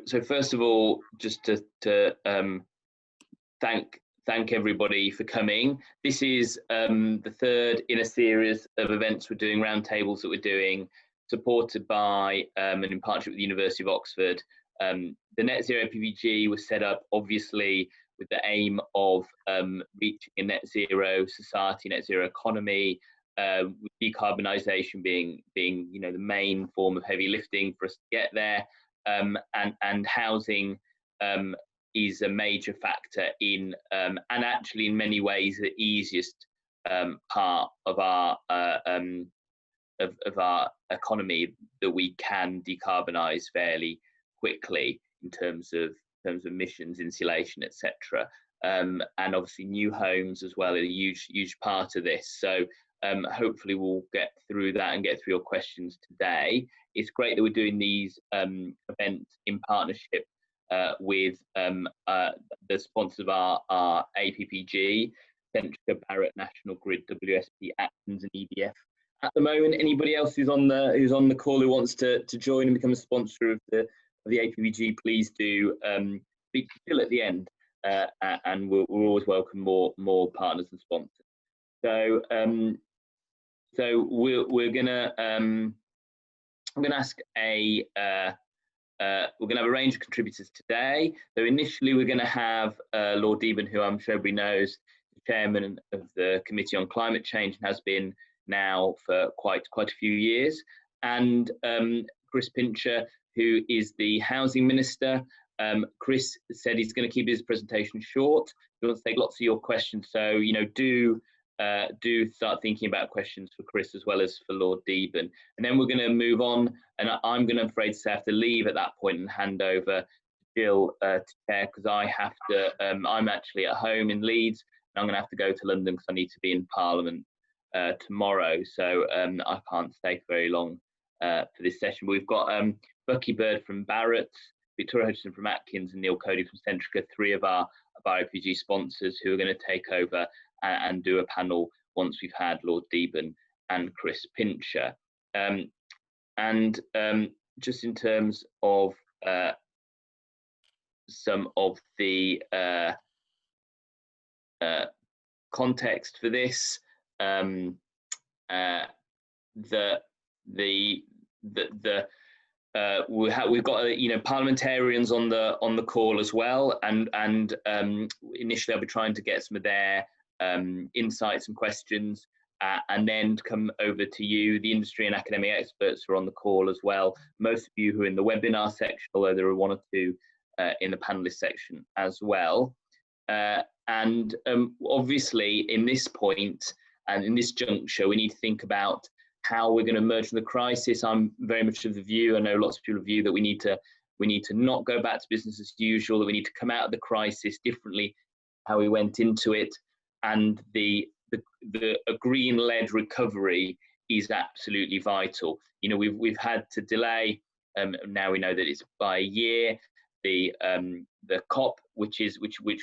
So first of all, just to thank everybody for coming. This is the third in a series of events we're doing, roundtables that we're doing, supported by and in partnership with the University of Oxford. The Net Zero APPG was set up obviously with the aim of reaching a net zero society, net zero economy, with decarbonisation being the main form of heavy lifting for us to get there, and housing is a major factor in, and actually in many ways the easiest part of our economy that we can decarbonise fairly quickly in terms of emissions, insulation, etc. And obviously new homes as well are a huge part of this. So hopefully we'll get through that and get through your questions today. It's great that we're doing these events in partnership with the sponsors of our APPG, Centrica, Barratt, National Grid, WSP, Atkins, and EDF. At the moment, anybody else who's on the call who wants to join and become a sponsor of the APPG, please do speak to Jill at the end, and we'll always welcome more partners and sponsors. So we're gonna I'm gonna ask we're going to have a range of contributors today. So initially we're going to have Lord Deben, who I'm sure everybody knows, the chairman of the Committee on Climate Change, and has been now for quite a few years, and Chris Pincher, who is the Housing Minister. Chris said he's going to keep his presentation short. He wants to take lots of your questions, so do start thinking about questions for Chris as well as for Lord Deben. And then we're going to move on, and I'm going to, afraid to say, have to leave at that point and hand over to Jill to chair, because I have to, I'm actually at home in Leeds, and I'm going to have to go to London because I need to be in Parliament tomorrow, so I can't stay for very long for this session. But we've got Bukky from Barratt, Victoria Hutchinson from Atkins, and Neal Coady from Centrica, three of our APPG sponsors, who are going to take over and do a panel once we've had Lord Deben and Chris Pincher. Just in terms of some of the context for this, we've got parliamentarians on the call as well, and initially I'll be trying to get some of their insights and questions, and then come over to you, the industry and academic experts who are on the call as well. Most of you who are in the webinar section, although there are one or two in the panelist section as well. Obviously in this point and in this juncture, we need to think about how we're going to emerge from the crisis. I'm very much of the view, I know lots of people of the view, that we need to not go back to business as usual, that we need to come out of the crisis differently how we went into it, and a green-led recovery is absolutely vital. We've had to delay, now we know that it's by a year, the COP, which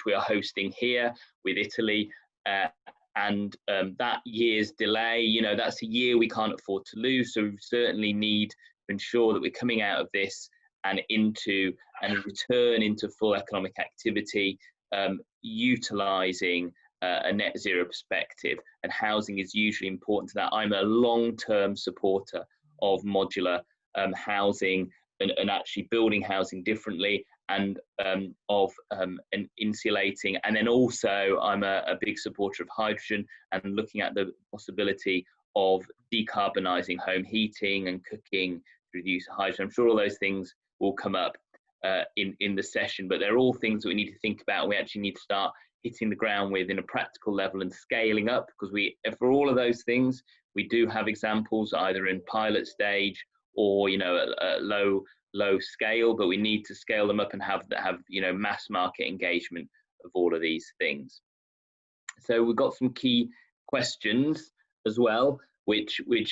we are hosting here with Italy, and that year's delay, that's a year we can't afford to lose. So we certainly need to ensure that we're coming out of this and return into full economic activity, utilising a net zero perspective, and housing is usually important to that. I'm a long-term supporter of modular housing and actually building housing differently, and insulating. And then also I'm a big supporter of hydrogen and looking at the possibility of decarbonising home heating and cooking through the use of hydrogen. I'm sure all those things will come up in the session, but they're all things that we need to think about. We actually need to start hitting the ground with in a practical level and scaling up, because for all of those things, we do have examples either in pilot stage or at low scale, but we need to scale them up and have mass market engagement of all of these things. So we've got some key questions as well, which may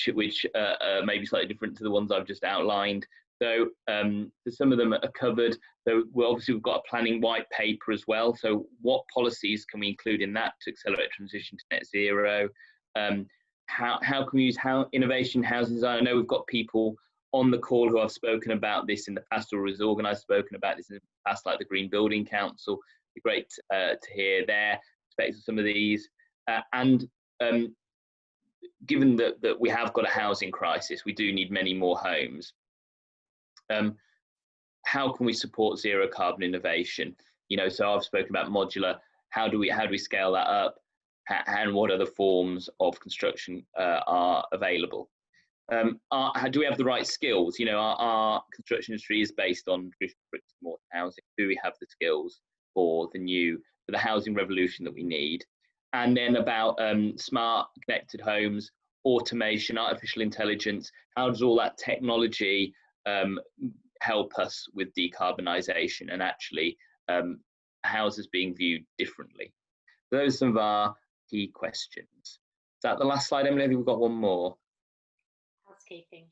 be slightly different to the ones I've just outlined. So some of them are covered. So we've got a planning white paper as well. So what policies can we include in that to accelerate transition to net zero? How can we use innovation housing design? I know we've got people on the call who have spoken about this in the past, or has organised, spoken about this in the past, like the Green Building Council. It'd be great to hear their perspectives on some of these. Given that we have got a housing crisis, we do need many more homes. How can we support zero carbon innovation? You know, so I've spoken about modular. How do we scale that up? And what other forms of construction are available? Do we have the right skills? You know, our construction industry is based on traditional bricks and mortar housing. Do we have the skills for the housing revolution that we need? And then about smart connected homes, automation, artificial intelligence. How does all that technology help us with decarbonisation and actually houses being viewed differently? Those are some of our key questions. Is that the last slide, Emily? I think we've got one more. Housekeeping.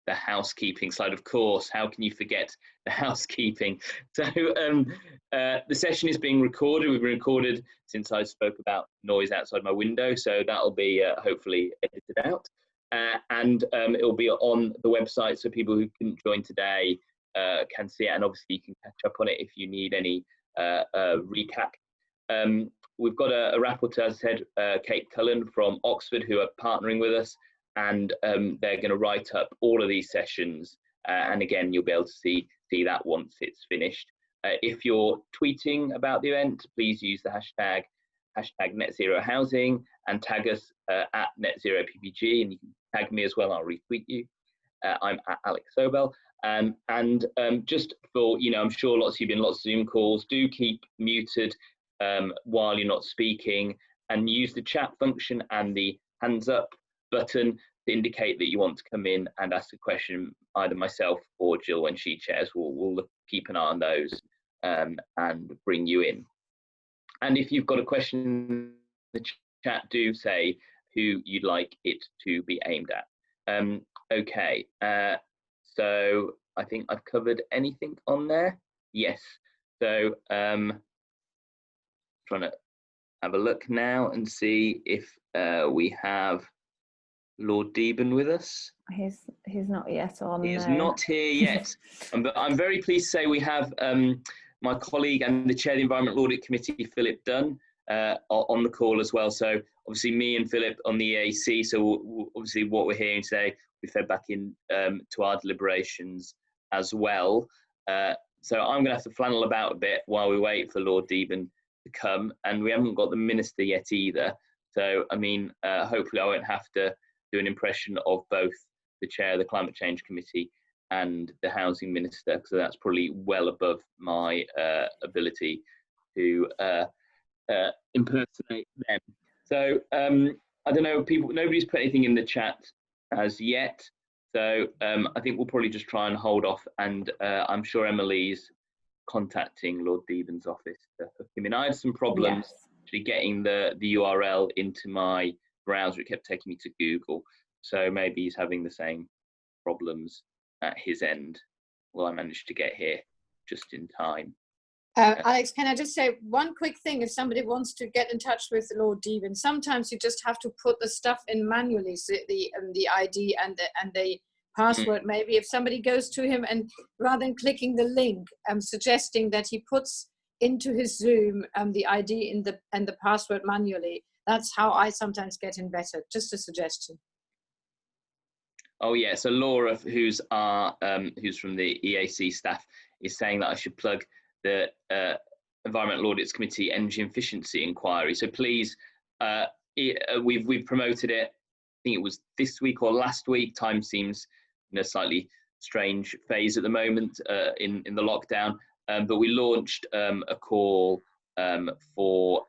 The housekeeping slide, of course. How can you forget the housekeeping? So the session is being recorded. We've been recorded since I spoke about noise outside my window, so that'll be hopefully edited out. And it'll be on the website, so people who couldn't join today can see it, and obviously you can catch up on it if you need any recap. We've got a rapporteur, as I said, Kate Cullen from Oxford, who are partnering with us, and they're going to write up all of these sessions. And again, you'll be able to see that once it's finished. If you're tweeting about the event, please use the hashtag Net Zero Housing and tag us at Net Zero APPG, and you can tag me as well. I'll retweet you. I'm at Alex Sobel. And just for, you know, I'm sure lots of you have been lots of Zoom calls. Do keep muted while you're not speaking, and use the chat function and the hands up button to indicate that you want to come in and ask a question. Either myself or Jill, when she chairs, we'll keep an eye on those and bring you in. And if you've got a question in the chat, do say who you'd like it to be aimed at. Okay, so I think I've covered anything on there. Yes, so trying to have a look now and see if we have Lord Deben with us. He's not yet on. He is not here yet. But I'm very pleased to say we have my colleague and the chair of the Environmental Audit Committee, Philip Dunn, on the call as well. So obviously me and Philip on the EAC. So obviously what we're hearing today, we fed back in to our deliberations as well. So I'm going to have to flannel about a bit while we wait for Lord Deben to come, and we haven't got the minister yet either. So I mean, hopefully I won't have to do an impression of both the chair of the Climate Change Committee and the housing minister, so that's probably well above my ability to impersonate them. So I don't know, nobody's put anything in the chat as yet, so I think we'll probably just try and hold off, and I'm sure Emily's contacting Lord Deben's office to hook him in. I had some problems actually getting the URL into my browser. It kept taking me to Google, so maybe he's having the same problems at his end. Well, I managed to get here just in time. Alex, can I just say one quick thing? If somebody wants to get in touch with Lord Deben, sometimes you just have to put the stuff in manually, so the ID and the password. Maybe if somebody goes to him and rather than clicking the link, suggesting that he puts into his Zoom the ID and the password manually. That's how I sometimes get in better. Just a suggestion. Oh yeah, so Laura, who's from the EAC staff, is saying that I should plug the Environmental Audits Committee Energy Efficiency Inquiry. So please, we've promoted it. I think it was this week or last week. Time seems in a slightly strange phase at the moment in the lockdown. But we launched a call for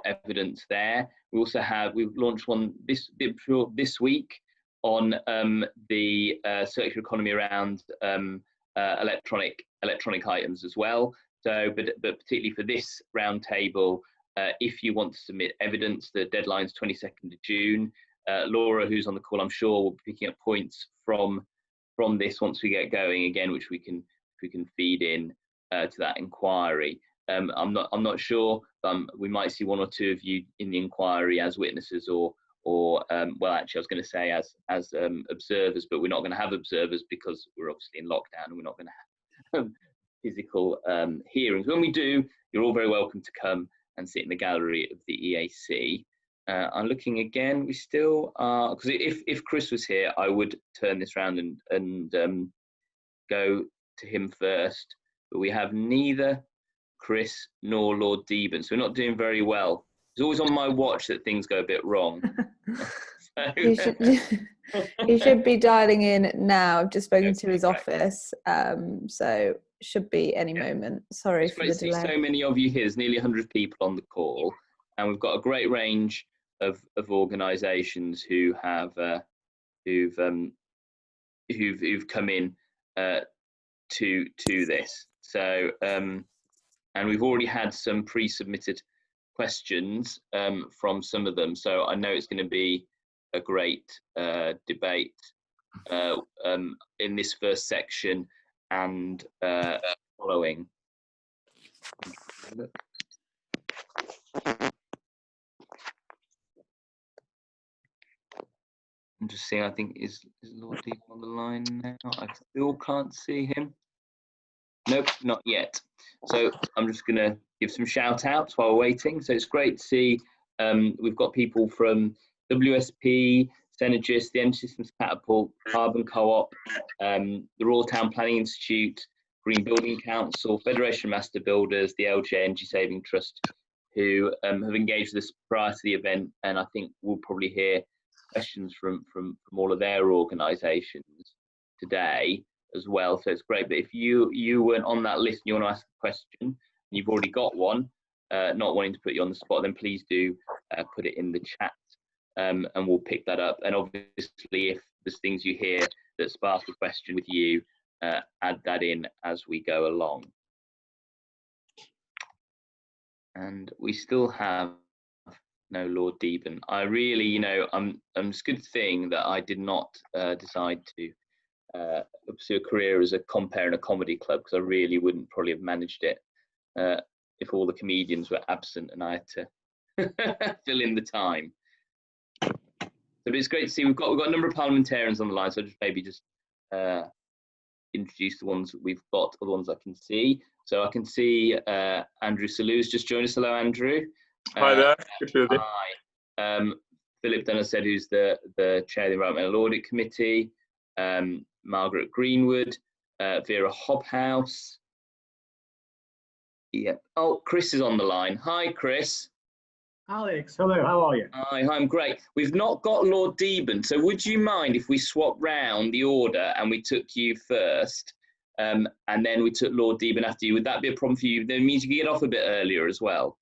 evidence there. We've launched one this week on the circular economy around electronic items as well. So, but particularly for this roundtable, if you want to submit evidence, the deadline's 22nd of June. Laura, who's on the call, I'm sure will be picking up points from this once we get going again, which we can feed in to that inquiry. I'm not sure. We might see one or two of you in the inquiry as witnesses or or well, actually, I was going to say as observers, but we're not going to have observers because we're obviously in lockdown and we're not going to have physical hearings. When we do, you're all very welcome to come and sit in the gallery of the EAC. I'm looking again. We still are, because if Chris was here, I would turn this round and go to him first. But we have neither Chris nor Lord Deben, so we're not doing very well. It's always on my watch that things go a bit wrong. He should be dialing in now. I've just spoken to his office, so should be any moment. Sorry for the delay. So many of you here. There's nearly 100 people on the call, and we've got a great range of organisations who have who've come in to this. So and we've already had some pre-submitted questions from some of them. So I know it's going to be a great debate in this first section and following. I'm just seeing, I think, is Lord Deben on the line now? I still can't see him. Nope, not yet. So I'm just going to give some shout outs while we're waiting. So it's great to see we've got people from WSP, Synergist, the Energy Systems Catapult, Carbon Co-op, the Royal Town Planning Institute, Green Building Council, Federation of Master Builders, the LJ Energy Saving Trust, who have engaged with us prior to the event, and I think we'll probably hear questions from all of their organisations today as well. So it's great. But if you weren't on that list and you want to ask a question and you've already got one, not wanting to put you on the spot, then please do put it in the chat, and we'll pick that up. And obviously, if there's things you hear that spark a question with you, add that in as we go along. And we still have no Lord Deben. I really, you know, it's a good thing that I did not decide to pursue a career as a compere in a comedy club, because I really wouldn't probably have managed it if all the comedians were absent and I had to fill in the time. So but it's great to see we've got a number of parliamentarians on the line. So just maybe just introduce the ones that we've got, or the ones I can see. So I can see Andrew Salou's just joined us. Hello, Andrew. Hi there. Good to be Hi. Philip Dunner said, who's the chair of the Environmental Audit Committee. Margaret Greenwood, Vera Hobhouse. Yeah. Oh, Chris is on the line. Hi, Chris. Alex, hello, how are you? Hi, I'm great. We've not got Lord Deben, so would you mind if we swap round the order and we took you first, and then we took Lord Deben after you? Would that be a problem for you? That means you can get off a bit earlier as well.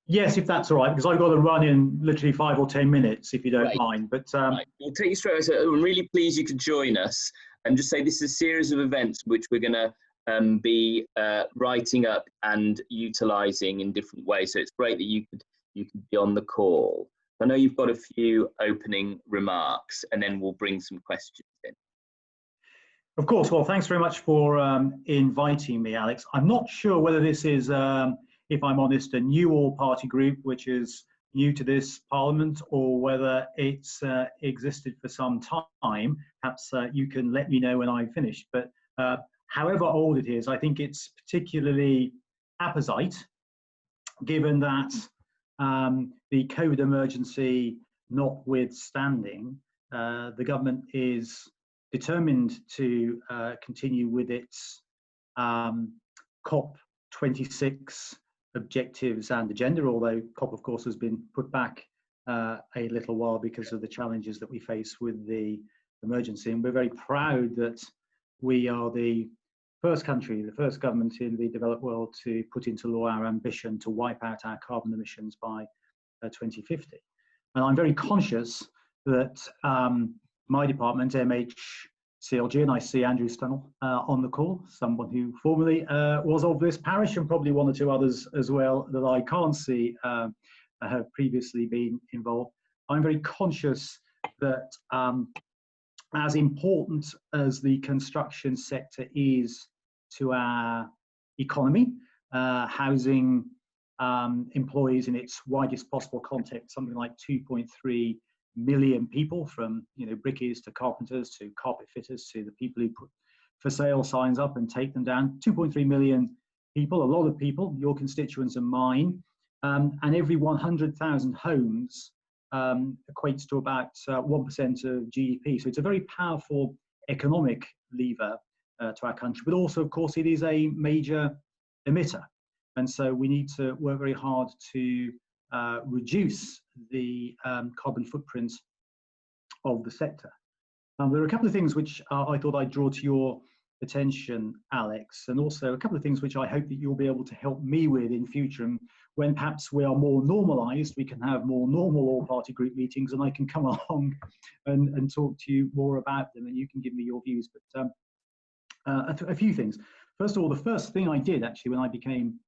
Yes, if that's all right, because I've got to run in literally 5 or 10 minutes, if you don't mind. But right. We'll take you straight away. So I'm really pleased you could join us, and just say this is a series of events which we're going to be writing up and utilising in different ways. So it's great that you could be on the call. I know you've got a few opening remarks, and then we'll bring some questions in. Of course. Well, thanks very much for inviting me, Alex. I'm not sure whether this is, if I'm honest, a new all-party group which is new to this Parliament, or whether it's existed for some time. Perhaps you can let me know when I'm finished. But however old it is, I think it's particularly apposite, given that the COVID emergency notwithstanding, the government is determined to continue with its COP26 objectives and agenda, although COP, of course, has been put back a little while because of the challenges that we face with the emergency. And we're very proud that we are the first country, the first government in the developed world to put into law our ambition to wipe out our carbon emissions by 2050. And I'm very conscious that my department, MHCLG, and I see Andrew Stunnell on the call, someone who formerly was of this parish, and probably one or two others as well that I can't see have previously been involved. I'm very conscious that as important as the construction sector is to our economy, housing employees in its widest possible context, something like 2.3 million people, from brickies to carpenters to carpet fitters to the people who put for sale signs up and take them down. 2.3 million people, a lot of people, your constituents and mine, and every 100,000 homes equates to about 1% of GDP. So it's a very powerful economic lever to our country, but also, of course, it is a major emitter. And so we need to work very hard to reduce the carbon footprint of the sector. There are a couple of things which I thought I'd draw to your attention, Alex, and also a couple of things which I hope that you'll be able to help me with in future. And when perhaps we are more normalised, we can have more normal all-party group meetings, and I can come along and talk to you more about them, and you can give me your views. But a few things. First of all, the first thing I did actually when I became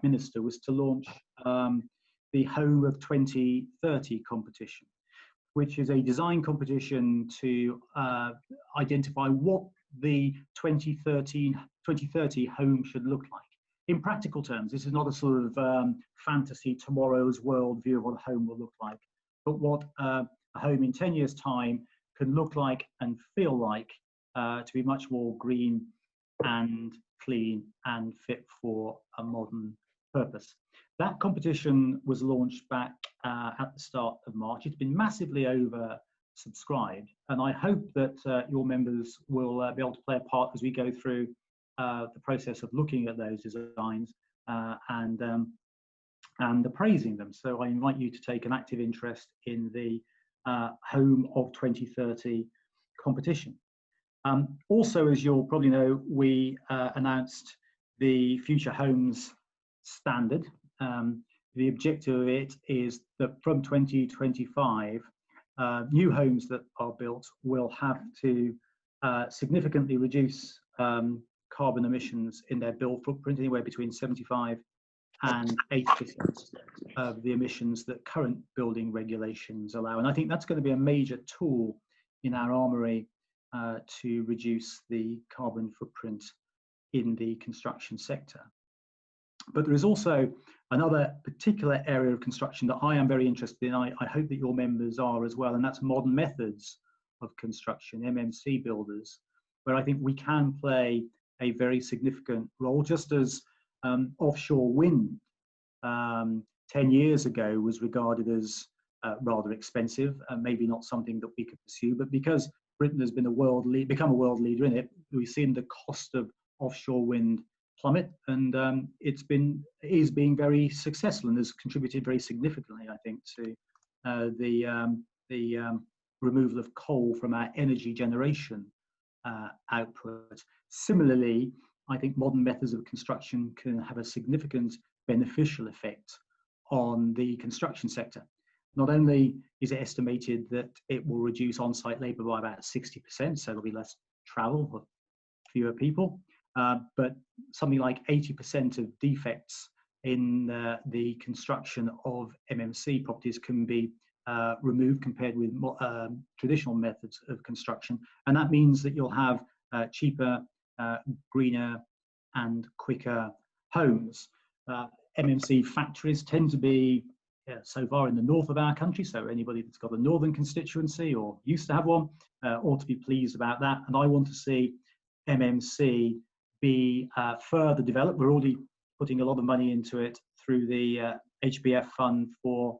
Minister was to launch the Home of 2030 competition, which is a design competition to identify what the 2030 home should look like. In practical terms, this is not a sort of fantasy tomorrow's world view of what a home will look like, but what a home in 10 years' time can look like and feel like to be much more green and clean and fit for a modern purpose. That competition was launched back at the start of March. It's been massively oversubscribed, and I hope that your members will be able to play a part as we go through the process of looking at those designs and appraising them. So I invite you to take an active interest in the Home of 2030 competition. Also, as you'll probably know, we announced the Future Homes Standard. The objective of it is that from 2025, new homes that are built will have to significantly reduce carbon emissions in their build footprint, anywhere between 75 and 80% of the emissions that current building regulations allow. And I think that's going to be a major tool in our armoury to reduce the carbon footprint in the construction sector. But there is also another particular area of construction that I am very interested in. I hope that your members are as well, and that's modern methods of construction, MMC builders, where I think we can play a very significant role, just as offshore wind 10 years ago was regarded as rather expensive and maybe not something that we could pursue. But because Britain has been become a world leader in it, we've seen the cost of offshore wind plummet, and is being very successful and has contributed very significantly, I think, to the removal of coal from our energy generation output. Similarly, I think modern methods of construction can have a significant beneficial effect on the construction sector. Not only is it estimated that it will reduce on-site labour by about 60%, so there'll be less travel for fewer people, but something like 80% of defects in the construction of MMC properties can be removed compared with traditional methods of construction. And that means that you'll have cheaper, greener and quicker homes. MMC factories tend to be so far in the north of our country, so anybody that's got a northern constituency or used to have one ought to be pleased about that. And I want to see MMC be further developed. We're already putting a lot of money into it through the HBF fund for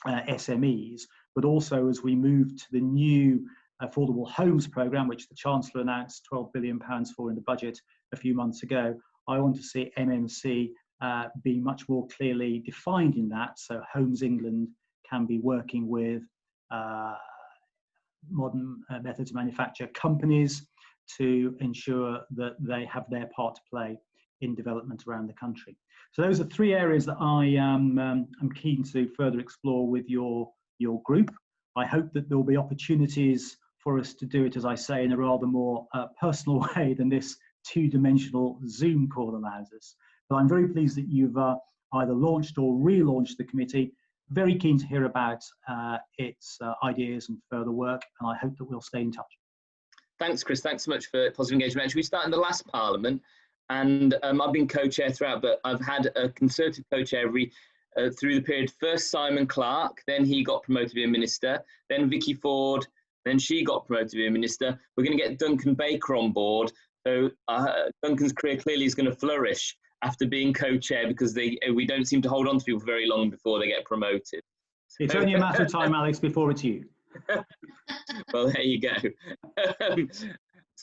SMEs, but also as we move to the new affordable homes programme, which the Chancellor announced £12 billion for in the budget a few months ago, I want to see MMC be much more clearly defined in that, so Homes England can be working with modern methods of manufacture companies to ensure that they have their part to play in development around the country. So those are three areas that I am keen to further explore with your group. I hope that there will be opportunities for us to do it, as I say, in a rather more personal way than this two-dimensional Zoom call allows us. But I'm very pleased that you've either launched or relaunched the committee. Very keen to hear about its ideas and further work, and I hope that we'll stay in touch. Thanks, Chris. Thanks so much for positive engagement. Actually, we started in the last Parliament, and I've been co-chair throughout, but I've had a Conservative co-chair through the period, first Simon Clarke, then he got promoted to be a minister, then Vicky Ford, then she got promoted to be a minister. We're going to get Duncan Baker on board. So Duncan's career clearly is going to flourish after being co-chair, because we don't seem to hold on to people very long before they get promoted. It's only a matter of time, Alex, before it's you. Well, there you go.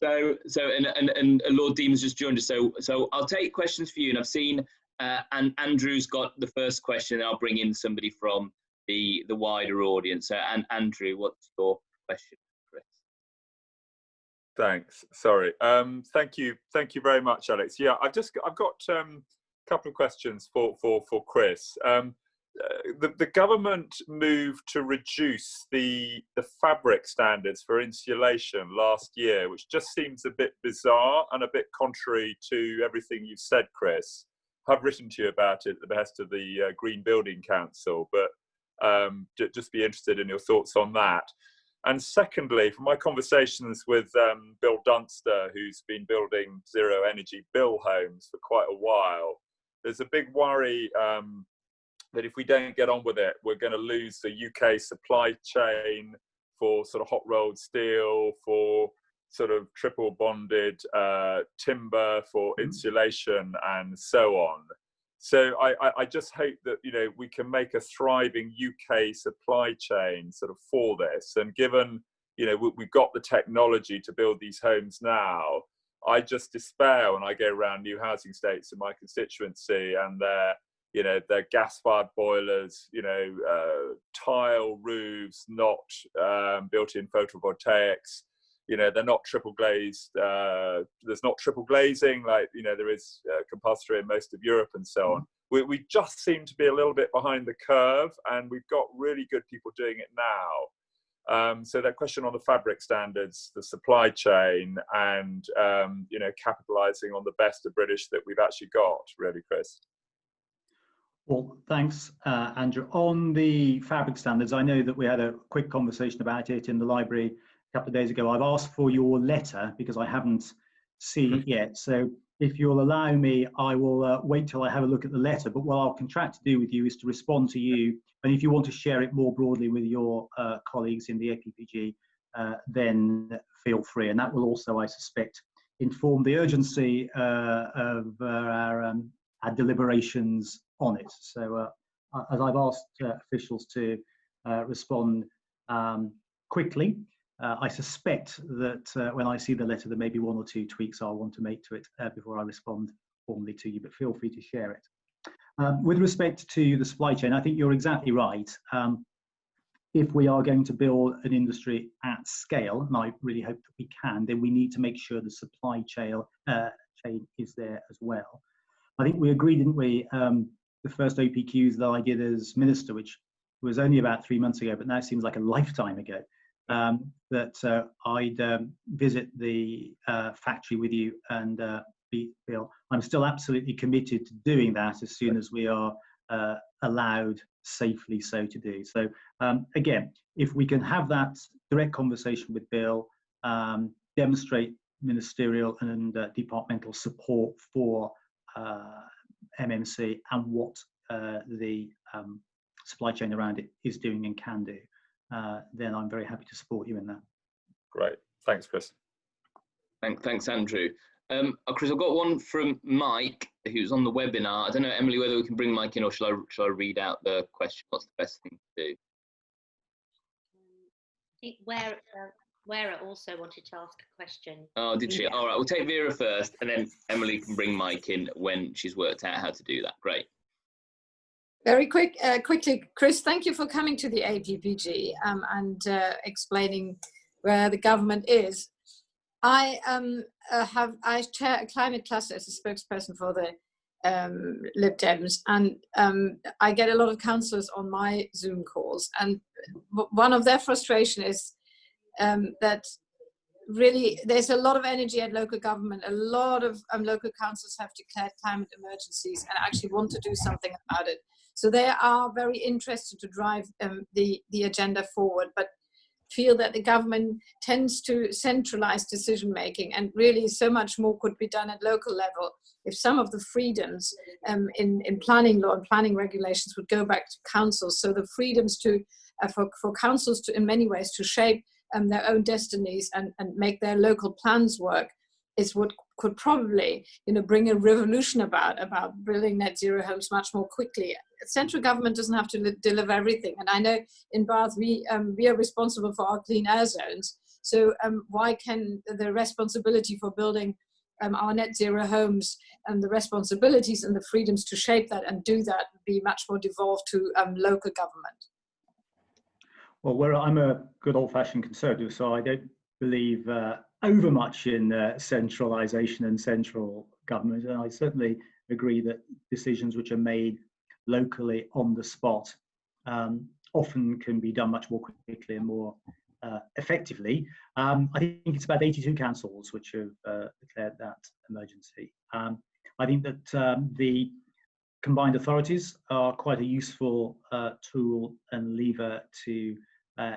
And Lord Deben's just joined us. So I'll take questions for you, and I've seen and Andrew's got the first question, and I'll bring in somebody from the wider audience. So, and Andrew, what's your question, Chris? Thanks. Sorry. Thank you very much, Alex. Yeah, I've got a couple of questions for Chris. The government moved to reduce the fabric standards for insulation last year, which just seems a bit bizarre and a bit contrary to everything you've said, Chris. I've written to you about it at the behest of the Green Building Council, but just be interested in your thoughts on that. And secondly, from my conversations with Bill Dunster, who's been building zero energy bill homes for quite a while, there's a big worry that if we don't get on with it, we're going to lose the UK supply chain for sort of hot rolled steel, for sort of triple bonded timber, for insulation, and so on. So I just hope that, you know, we can make a thriving UK supply chain sort of for this. And given, you know, we've got the technology to build these homes now, I just despair when I go around new housing estates in my constituency and they're gas-fired boilers, you know, tile roofs, not built-in photovoltaics. You know, they're not triple glazed. There's not triple glazing like, you know, there is compulsory in most of Europe and so on. We just seem to be a little bit behind the curve, and we've got really good people doing it now. So that question on the fabric standards, the supply chain, and, you know, capitalising on the best of British that we've actually got, really, Chris. Well, thanks, Andrew. On the fabric standards, I know that we had a quick conversation about it in the library a couple of days ago. I've asked for your letter because I haven't seen it yet. So if you'll allow me, I will wait till I have a look at the letter. But what I'll contract to do with you is to respond to you. And if you want to share it more broadly with your colleagues in the APPG, then feel free. And that will also, I suspect, inform the urgency of our deliberations on it. So as I've asked officials to respond quickly, I suspect that when I see the letter, there may be one or two tweaks I'll want to make to it before I respond formally to you, but feel free to share it. With respect to the supply chain, I think you're exactly right. If we are going to build an industry at scale, and I really hope that we can, then we need to make sure the supply chain is there as well. I think we agreed, didn't we, the first OPQs that I did as minister, which was only about 3 months ago, but now seems like a lifetime ago, that I'd visit the factory with you and Bill. I'm still absolutely committed to doing that as soon as we are allowed safely so to do. So again, if we can have that direct conversation with Bill, demonstrate ministerial and departmental support for MMC and what the supply chain around it is doing and can do, then I'm very happy to support you in that. Great. Thanks, Chris. Thanks, Andrew. Chris, I've got one from Mike, who's on the webinar. I don't know, Emily, whether we can bring Mike in, or shall I read out the question? What's the best thing to do? I think Wera also wanted to ask a question. Oh, did she? Yeah. All right, we'll take Vera first, and then Emily can bring Mike in when she's worked out how to do that. Great. Very quickly, Chris, thank you for coming to the APPG and explaining where the government is. I chair a climate cluster as a spokesperson for the Lib Dems, and I get a lot of councillors on my Zoom calls, and one of their frustration is that really there's a lot of energy at local government. A lot of local councils have declared climate emergencies and actually want to do something about it. So they are very interested to drive the agenda forward, but feel that the government tends to centralize decision making, and really so much more could be done at local level if some of the freedoms in planning law and planning regulations would go back to councils. So the freedoms to for councils to, in many ways, to shape their own destinies and make their local plans work is what could probably, bring a revolution about building net zero homes much more quickly. Central government doesn't have to deliver everything, and I know in Bath we are responsible for our clean air zones. So why can the responsibility for building our net zero homes and the responsibilities and the freedoms to shape that and do that be much more devolved to local government? Well, I'm a good old-fashioned conservative, so I don't believe over much in centralisation and central government, and I certainly agree that decisions which are made locally on the spot often can be done much more quickly and more effectively. I think it's about 82 councils which have declared that emergency. I think that the combined authorities are quite a useful tool and lever to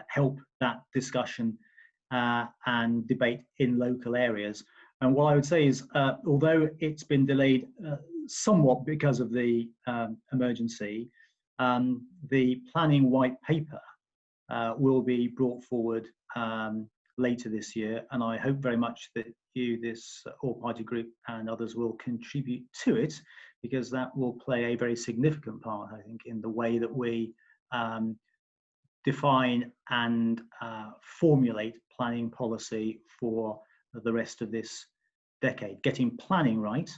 help that discussion and debate in local areas. And what I would say is, although it's been delayed somewhat because of the emergency, the planning white paper will be brought forward later this year, and I hope very much that you, this all-party group, and others will contribute to it, because that will play a very significant part, I think, in the way that we define and formulate planning policy for the rest of this decade. Getting planning right,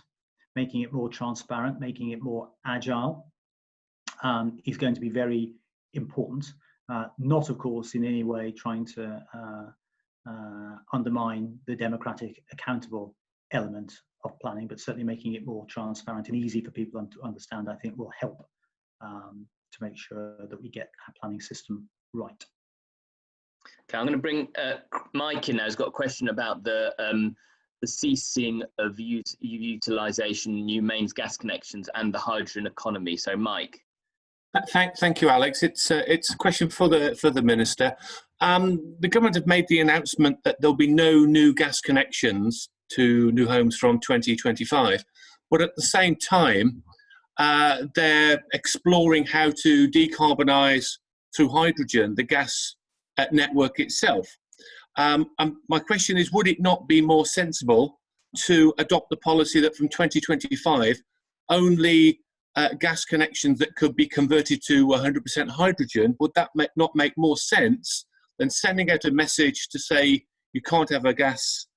making it more transparent, making it more agile is going to be very important. Not, of course, in any way trying to undermine the democratic, accountable element of planning, but certainly making it more transparent and easy for people to understand, I think, will help to make sure that we get our planning system right. Okay, I'm going to bring Mike in now. He's got a question about the ceasing of utilisation, new mains gas connections, and the hydrogen economy. So, Mike. Thank you, Alex. It's a question for the Minister. The government have made the announcement that there'll be no new gas connections to new homes from 2025, but at the same time, they're exploring how to decarbonise through hydrogen the gas network itself. My question is, would it not be more sensible to adopt the policy that from 2025 only gas connections that could be converted to 100% hydrogen? Would that not make more sense than sending out a message to say you can't have a gas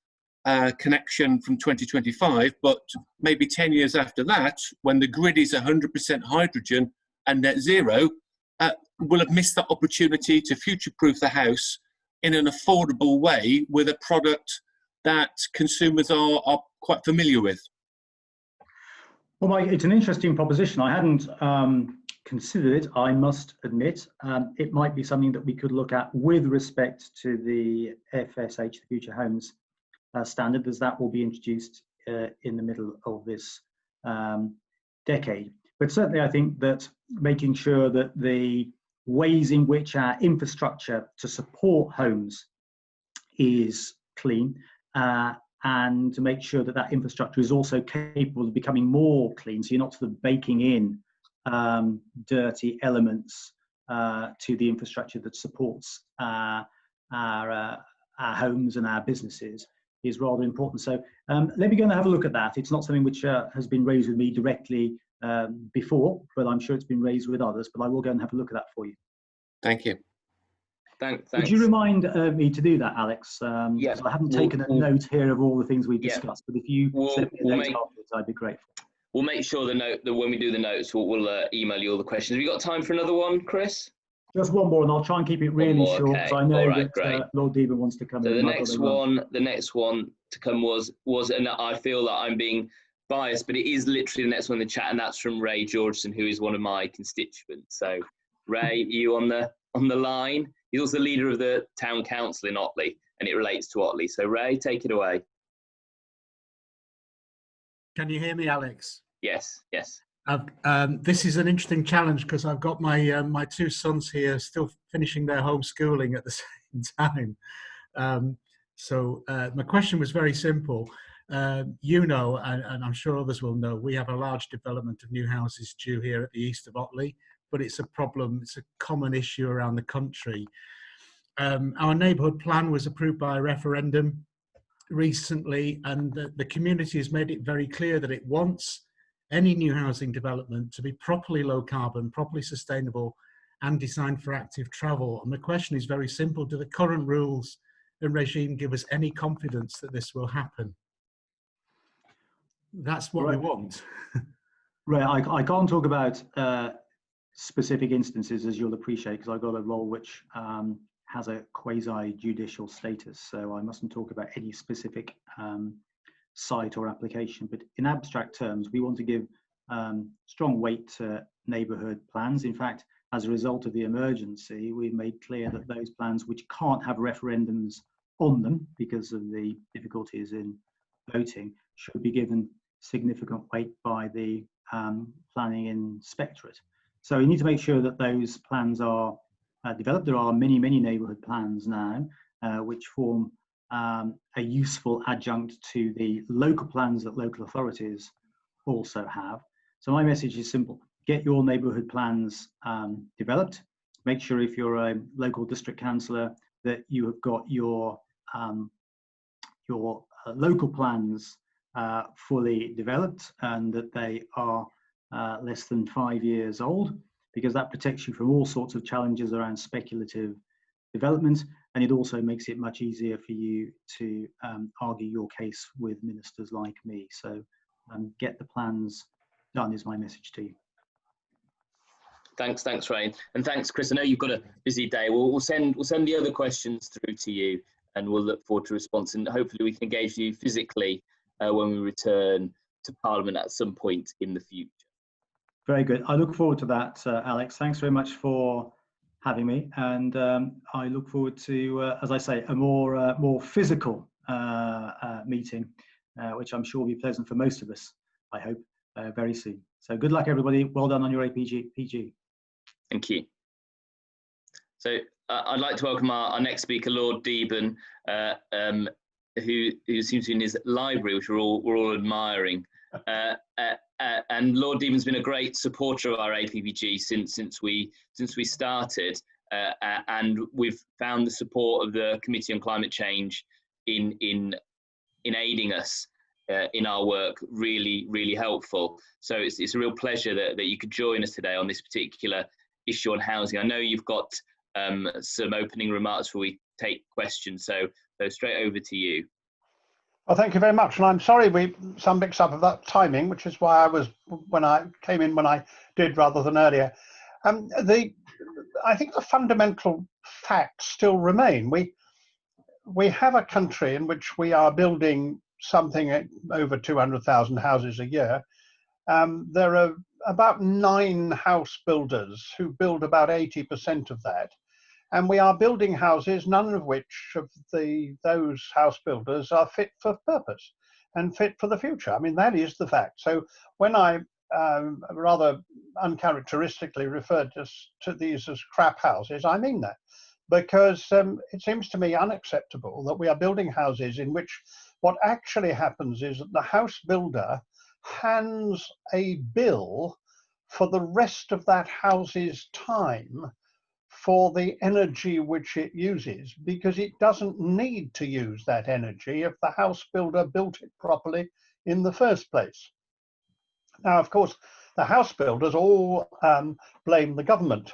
connection from 2025, but maybe 10 years after that, when the grid is 100% hydrogen and net zero, we'll have missed that opportunity to future-proof the house in an affordable way with a product that consumers are quite familiar with? Well, Mike, it's an interesting proposition. I hadn't considered it, I must admit. It might be something that we could look at with respect to the FSH, the Future Homes standard, as that will be introduced in the middle of this decade. But certainly I think that making sure that the ways in which our infrastructure to support homes is clean, and to make sure that that infrastructure is also capable of becoming more clean, so you're not sort of baking in dirty elements to the infrastructure that supports our homes and our businesses, is rather important. So let me go and have a look at that. It's not something which has been raised with me directly before, but I'm sure it's been raised with others, but I will go and have a look at that for you. Thank you. Thanks. Would you remind me to do that, Alex? Yeah. I haven't taken a note here of all the things we've discussed, but if you send me a note afterwards, I'd be grateful. We'll make sure the note that when we do the notes, we'll email you all the questions. Have you got time for another one, Chris? Just one more, and I'll try and keep it really short, because I know that Lord Deben wants to come in. So the next one to come was, and I feel that I'm being biased, but it is literally the next one in the chat, and that's from Ray Georgeson, who is one of my constituents. So, Ray, you on the line? He's also leader of the town council in Otley, and it relates to Otley. So, Ray, take it away. Can you hear me, Alex? Yes. This is an interesting challenge because I've got my my two sons here still finishing their homeschooling at the in time. So my question was very simple. You know, and I'm sure others will know, we have a large development of new houses due here at the east of Otley, but it's a problem, it's a common issue around the country. Our neighbourhood plan was approved by a referendum recently, and the community has made it very clear that it wants any new housing development to be properly low carbon, properly sustainable, and designed for active travel. And the question is very simple: do the current rules and regime give us any confidence that this will happen? That's what we want. Right, I can't talk about specific instances, as you'll appreciate, because I've got a role which has a quasi-judicial status, so I mustn't talk about any specific site or application. But in abstract terms, we want to give strong weight to neighbourhood plans. In fact, as a result of the emergency, we've made clear that those plans which can't have referendums on them because of the difficulties in voting should be given significant weight by the planning inspectorate. So you need to make sure that those plans are developed. There are many neighbourhood plans now which form a useful adjunct to the local plans that local authorities also have. So my message is simple: get your neighbourhood plans developed. Make sure, if you're a local district councillor, that you have got your local plans fully developed, and that they are less than 5 years old, because that protects you from all sorts of challenges around speculative development, and it also makes it much easier for you to argue your case with ministers like me. So get the plans done is my message to you. Thanks, Ray, and thanks, Chris. I know you've got a busy day. We'll send the other questions through to you, and we'll look forward to response. And hopefully, we can engage you physically when we return to Parliament at some point in the future. Very good. I look forward to that, Alex. Thanks very much for having me, and I look forward to, as I say, a more physical meeting, which I'm sure will be pleasant for most of us, I hope, very soon. So good luck, everybody. Well done on your APG. Thank you. So I'd like to welcome our next speaker, Lord Deben, who seems to be in his library, which we're all admiring. And Lord Deben's been a great supporter of our APPG since we started, and we've found the support of the Committee on Climate Change in aiding us in our work really helpful. So it's a real pleasure that you could join us today on this particular issue on housing. I know you've got some opening remarks before we take questions, so straight over to you. Well, thank you very much, and I'm sorry some mix up of that timing, which is why I came in when I did rather than earlier. I think the fundamental facts still remain. We have a country in which we are building something over 200,000 houses a year. There are about 9 house builders who build about 80% of that. And we are building houses, none of which of those house builders are fit for purpose and fit for the future. I mean, that is the fact. So when I rather uncharacteristically referred to these as crap houses, I mean that. Because it seems to me unacceptable that we are building houses in which what actually happens is that the house builder hands a bill for the rest of that house's time for the energy which it uses, because it doesn't need to use that energy if the house builder built it properly in the first place. Now, of course, the house builders all blame the government.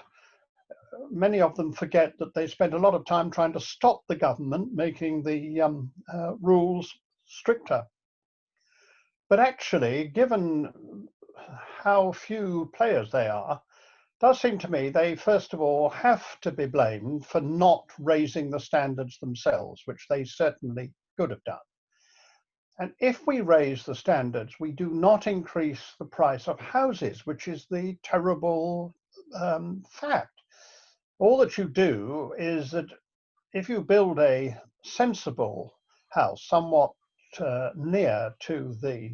Many of them forget that they spend a lot of time trying to stop the government making the rules stricter. But actually, given how few players they are, it does seem to me they first of all have to be blamed for not raising the standards themselves, which they certainly could have done. And if we raise the standards, we do not increase the price of houses, which is the terrible fact. All that you do is that if you build a sensible house, somewhat near to the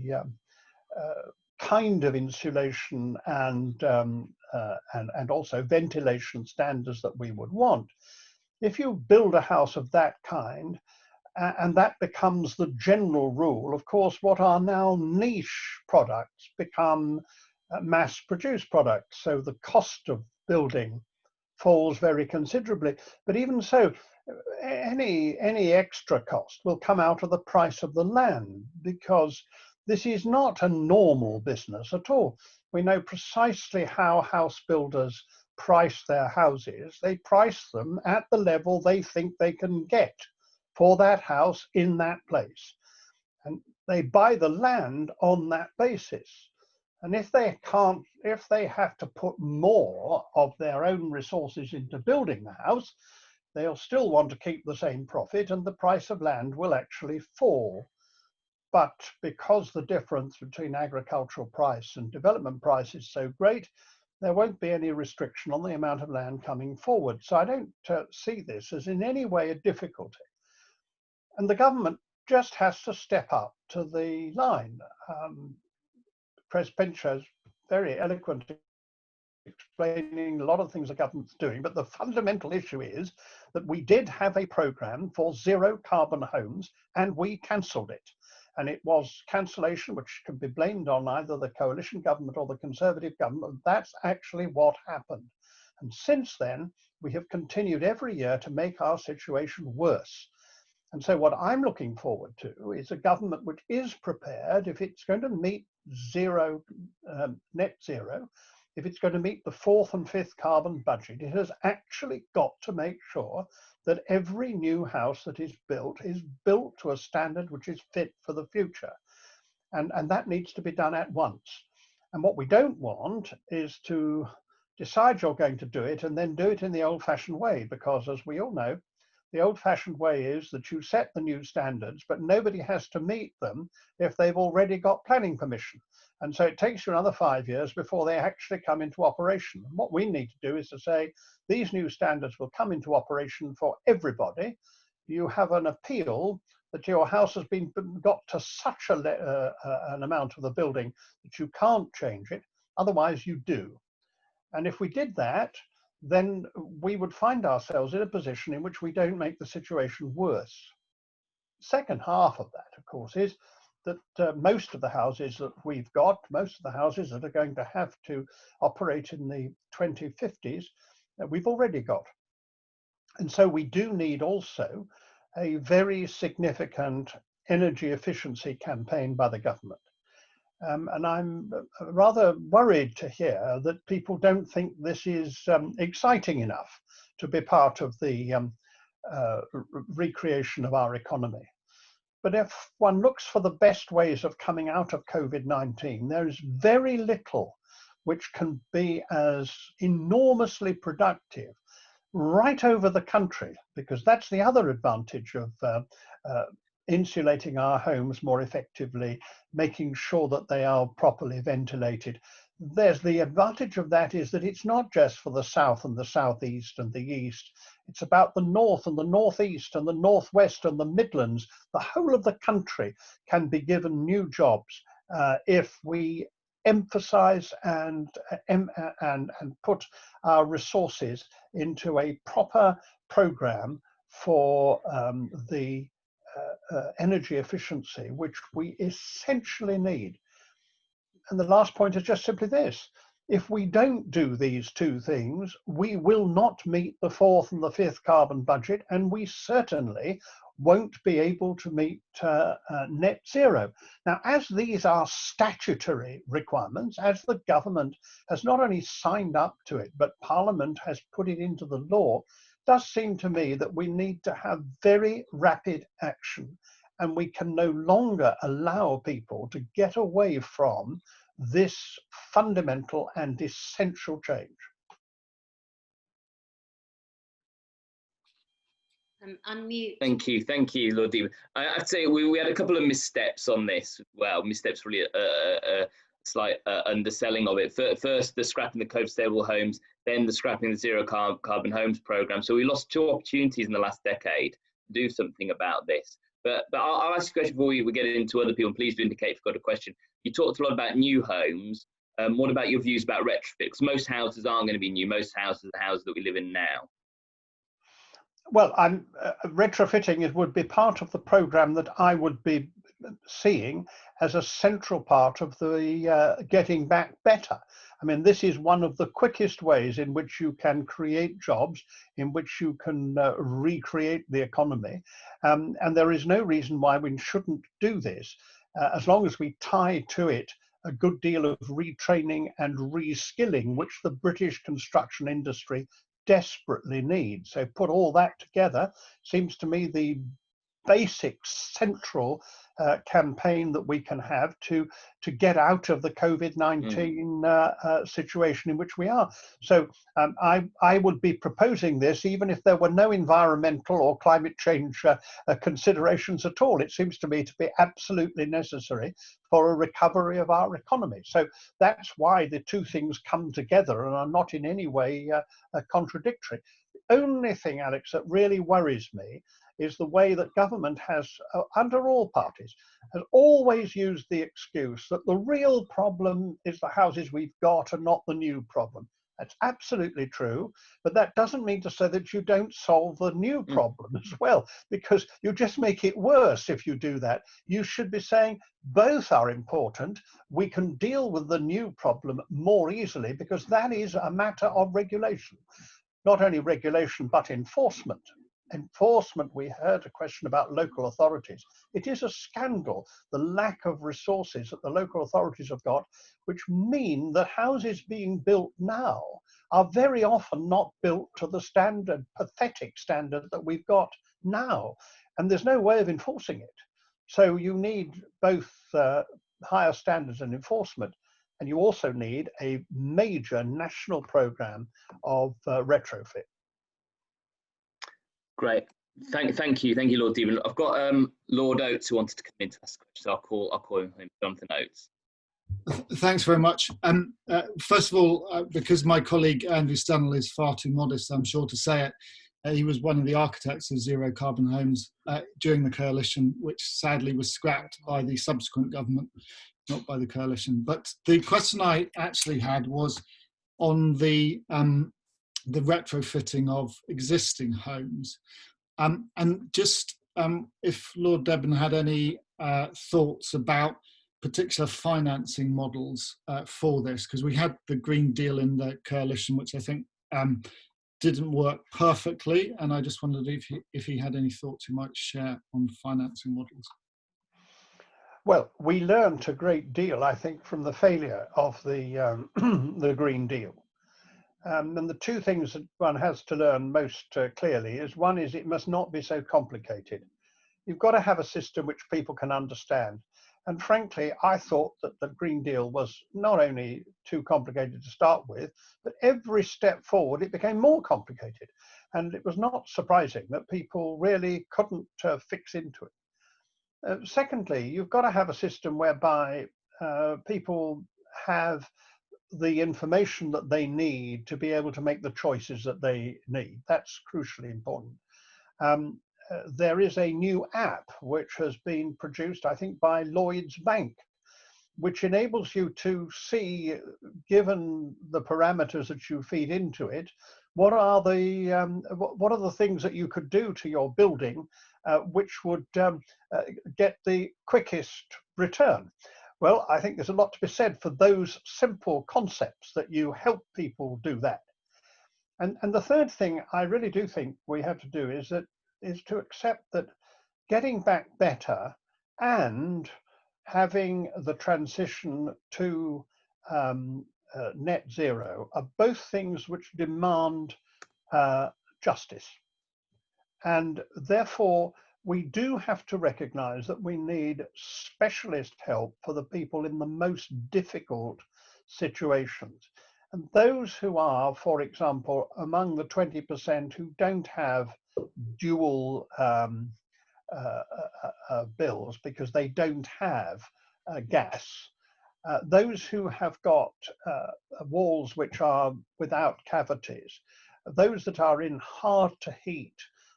kind of insulation and also ventilation standards that we would want, if you build a house of that kind, and that becomes the general rule, of course, what are now niche products become mass-produced products. So the cost of building falls very considerably. But even so, any extra cost will come out of the price of the land, because this is not a normal business at all. We know precisely how house builders price their houses. They price them at the level they think they can get for that house in that place. And they buy the land on that basis. And if they have to put more of their own resources into building the house, they'll still want to keep the same profit, and the price of land will actually fall. But because the difference between agricultural price and development price is so great, there won't be any restriction on the amount of land coming forward. So I don't see this as in any way a difficulty. And the government just has to step up to the line. Chris Pincher's very eloquently explaining a lot of things the government's doing, but the fundamental issue is that we did have a program for zero carbon homes and we cancelled it. And it was cancellation which can be blamed on either the coalition government or the Conservative government. That's actually what happened. And since then, we have continued every year to make our situation worse. And so what I'm looking forward to is a government which is prepared, if it's going to meet net zero, if it's going to meet the 4th and 5th carbon budget, it has actually got to make sure that every new house that is built to a standard which is fit for the future. And that needs to be done at once. And what we don't want is to decide you're going to do it and then do it in the old-fashioned way, because as we all know, the old-fashioned way is that you set the new standards, but nobody has to meet them if they've already got planning permission. And so it takes you another 5 years before they actually come into operation. And what we need to do is to say, these new standards will come into operation for everybody. You have an appeal that your house has got to such an amount of the building that you can't change it, otherwise you do. And if we did that, then we would find ourselves in a position in which we don't make the situation worse. Second half of that, of course, is that most of the houses that we've got, most of the houses that are going to have to operate in the 2050s, we've already got. And so we do need also a very significant energy efficiency campaign by the government. And I'm rather worried to hear that people don't think this is exciting enough to be part of the recreation of our economy. But if one looks for the best ways of coming out of COVID-19, there is very little which can be as enormously productive right over the country, because that's the other advantage of insulating our homes more effectively, making sure that they are properly ventilated. There's the advantage of that is that it's not just for the south and the southeast and the east. It's about the north and the northeast and the northwest and the Midlands. The whole of the country can be given new jobs if we emphasize and put our resources into a proper program for the energy efficiency, which we essentially need. And the last point is just simply this: if we don't do these two things, we will not meet the 4th and the 5th carbon budget, and we certainly won't be able to meet net zero. Now, as these are statutory requirements, as the government has not only signed up to it, but Parliament has put it into the law, it does seem to me that we need to have very rapid action, and we can no longer allow people to get away from this fundamental and essential change. Unmute. Thank you, Lord Deben. I'd say we had a couple of missteps on this. Well, missteps really a slight underselling of it. First, the scrapping the code-stable homes, then the scrapping the zero carbon homes program. So we lost 2 opportunities in the last decade to do something about this. But I'll ask you a question before we get into other people, and please do indicate if you've got a question. You talked a lot about new homes. What about your views about retrofit? Because most houses aren't going to be new. Most houses are houses that we live in now. Well, I'm retrofitting. It would be part of the program that I would be seeing as a central part of the getting back better. I mean, this is one of the quickest ways in which you can create jobs, in which you can recreate the economy. And there is no reason why we shouldn't do this, as long as we tie to it a good deal of retraining and reskilling, which the British construction industry desperately needs. So put all that together, seems to me the basic central campaign that we can have to get out of the COVID-19 situation in which we are. So I would be proposing this even if there were no environmental or climate change considerations at all. It seems to me to be absolutely necessary for a recovery of our economy. So that's why the two things come together and are not in any way contradictory. The only thing, Alex, that really worries me is the way that government has, under all parties, has always used the excuse that the real problem is the houses we've got and not the new problem. That's absolutely true, but that doesn't mean to say that you don't solve the new problem as well, because you just make it worse if you do that. You should be saying both are important. We can deal with the new problem more easily because that is a matter of regulation. Not only regulation, but enforcement. Enforcement, we heard a question about local authorities. It is a scandal, the lack of resources that the local authorities have got, which mean that houses being built now are very often not built to the standard, pathetic standard that we've got now. And there's no way of enforcing it. So you need both higher standards and enforcement. And you also need a major national program of retrofit. Great. Thank you, Lord Deben. I've got Lord Oates who wanted to come in to ask a question, so I'll call him Jonathan Oates. Thanks very much. First of all, because my colleague Andrew Stunnell is far too modest, I'm sure to say it, he was one of the architects of zero carbon homes during the coalition, which sadly was scrapped by the subsequent government, not by the coalition. But the question I actually had was on the retrofitting of existing homes. And just if Lord Deben had any thoughts about particular financing models for this, because we had the Green Deal in the coalition, which I think didn't work perfectly. And I just wondered if he had any thoughts he might share on financing models. Well, we learned a great deal, I think, from the failure of the, the Green Deal. And the two things that one has to learn most clearly is, one is it must not be so complicated. You've got to have a system which people can understand. And frankly, I thought that the Green Deal was not only too complicated to start with, but every step forward it became more complicated. And it was not surprising that people really couldn't fix into it. Secondly, you've got to have a system whereby people have the information that they need to be able to make the choices that they need. That's crucially important. There is a new app which has been produced, I think, by Lloyds Bank, which enables you to see, given the parameters that you feed into it, what are the things that you could do to your building which would get the quickest return. Well, I think there's a lot to be said for those simple concepts that you help people do that. And the third thing I really do think we have to do is to accept that getting back better and having the transition to net zero are both things which demand justice. And therefore, we do have to recognize that we need specialist help for the people in the most difficult situations. And those who are, for example, among the 20% who don't have dual bills because they don't have gas, those who have got walls which are without cavities, those that are in hard to heat,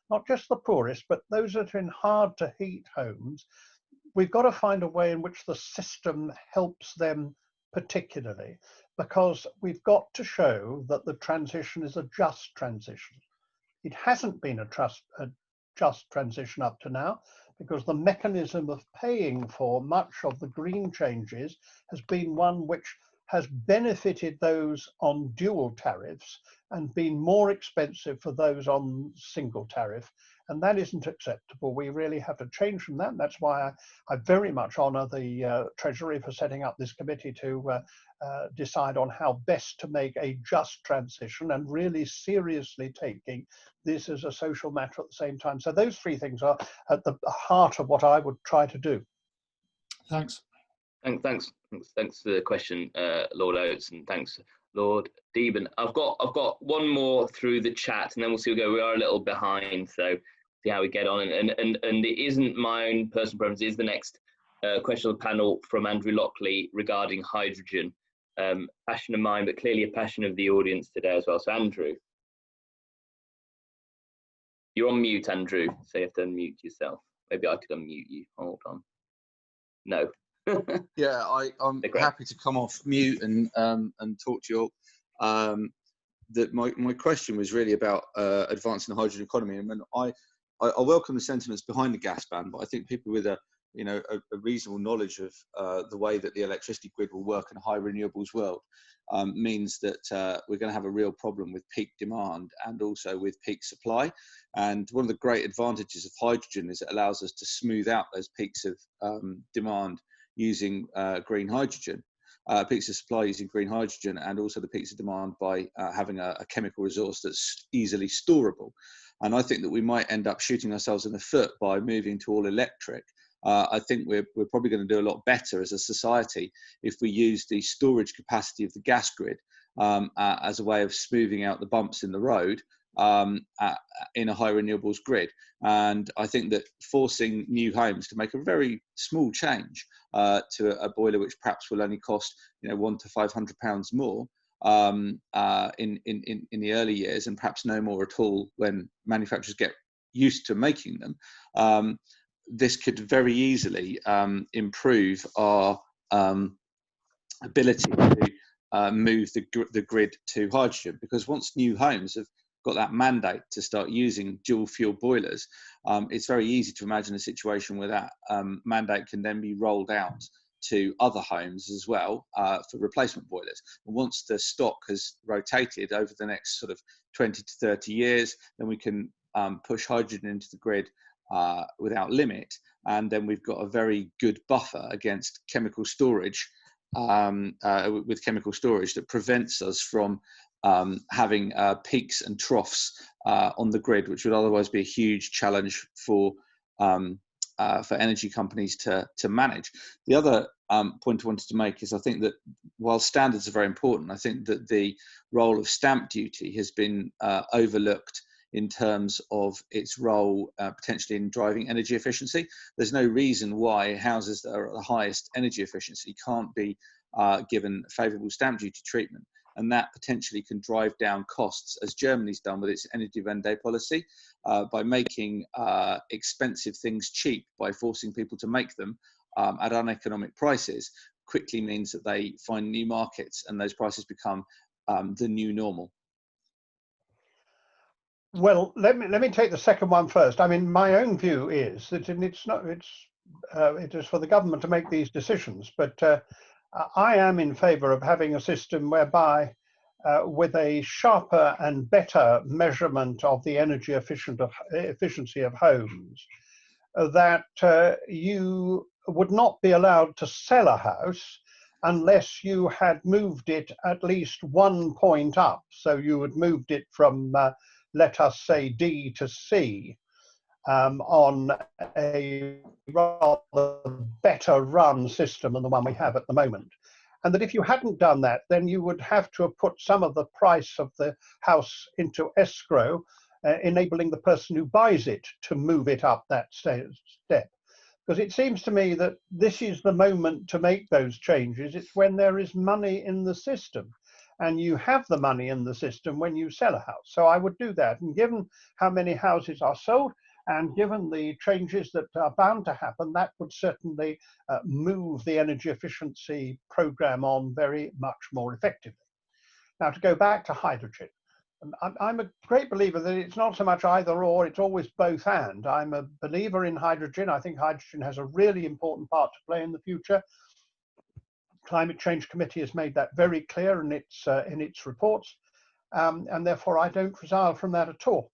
not just the poorest, but those that are in hard to heat homes, we've got to find a way in which the system helps them particularly, because we've got to show that the transition is a just transition. It hasn't been a just transition up to now, because the mechanism of paying for much of the green changes has been one which has benefited those on dual tariffs and been more expensive for those on single tariff. And that isn't acceptable. We really have to change from that. That's why I very much honour the Treasury for setting up this committee to decide on how best to make a just transition and really seriously taking this as a social matter at the same time. So those three things are at the heart of what I would try to do. Thanks. Thanks for the question, Lord Oates, and thanks, Lord Deben. I've got one more through the chat, and then we'll see. We are a little behind, so see how we get on. And it isn't my own personal preference. It is the next question on the panel from Andrew Lockley regarding hydrogen. Passion of mine, but clearly a passion of the audience today as well. So Andrew, you're on mute, Andrew. So you have to unmute yourself. Maybe I could unmute you. Hold on. No. Yeah, I'm happy to come off mute and talk to you all. My question was really about advancing the hydrogen economy, and I welcome the sentiments behind the gas ban, but I think people with a reasonable knowledge of the way that the electricity grid will work in a high renewables world means that we're going to have a real problem with peak demand and also with peak supply. And one of the great advantages of hydrogen is it allows us to smooth out those peaks of demand using green hydrogen, peaks of supply using green hydrogen, and also the peaks of demand by having a chemical resource that's easily storable. And I think that we might end up shooting ourselves in the foot by moving to all electric. I think we're probably going to do a lot better as a society if we use the storage capacity of the gas grid as a way of smoothing out the bumps in the road in a high renewables grid. And I think that forcing new homes to make a very small change to a boiler which perhaps will only cost £100 to £500 more in the early years, and perhaps no more at all when manufacturers get used to making them, this could very easily improve our ability to move the grid to hydrogen, because once new homes have got that mandate to start using dual fuel boilers, it's very easy to imagine a situation where that mandate can then be rolled out to other homes as well for replacement boilers. And once the stock has rotated over the next sort of 20 to 30 years, then we can push hydrogen into the grid without limit, and then we've got a very good buffer against chemical storage, with chemical storage that prevents us from having peaks and troughs on the grid, which would otherwise be a huge challenge for energy companies to manage. The other point I wanted to make is I think that while standards are very important, I think that the role of stamp duty has been overlooked in terms of its role potentially in driving energy efficiency. There's no reason why houses that are at the highest energy efficiency can't be given favourable stamp duty treatment, and that potentially can drive down costs, as Germany's done with its Energiewende policy, by making expensive things cheap by forcing people to make them at uneconomic prices. Quickly means that they find new markets and those prices become the new normal. Well, let me take the second one first. I mean, my own view is that it is for the government to make these decisions, but I am in favour of having a system whereby, with a sharper and better measurement of the energy efficiency of homes, that you would not be allowed to sell a house unless you had moved it at least 1 point up. So you had moved it from let us say D to C on a rather better run system than the one we have at the moment. And that if you hadn't done that, then you would have to have put some of the price of the house into escrow, enabling the person who buys it to move it up that step. Because it seems to me that this is the moment to make those changes. It's when there is money in the system. And you have the money in the system when you sell a house. So I would do that. And given how many houses are sold, and given the changes that are bound to happen, that would certainly move the energy efficiency program on very much more effectively. Now, to go back to hydrogen, I'm a great believer that it's not so much either or, it's always both and. I'm a believer in hydrogen. I think hydrogen has a really important part to play in the future. Climate Change Committee has made that very clear in its reports, and therefore I don't resile from that at all.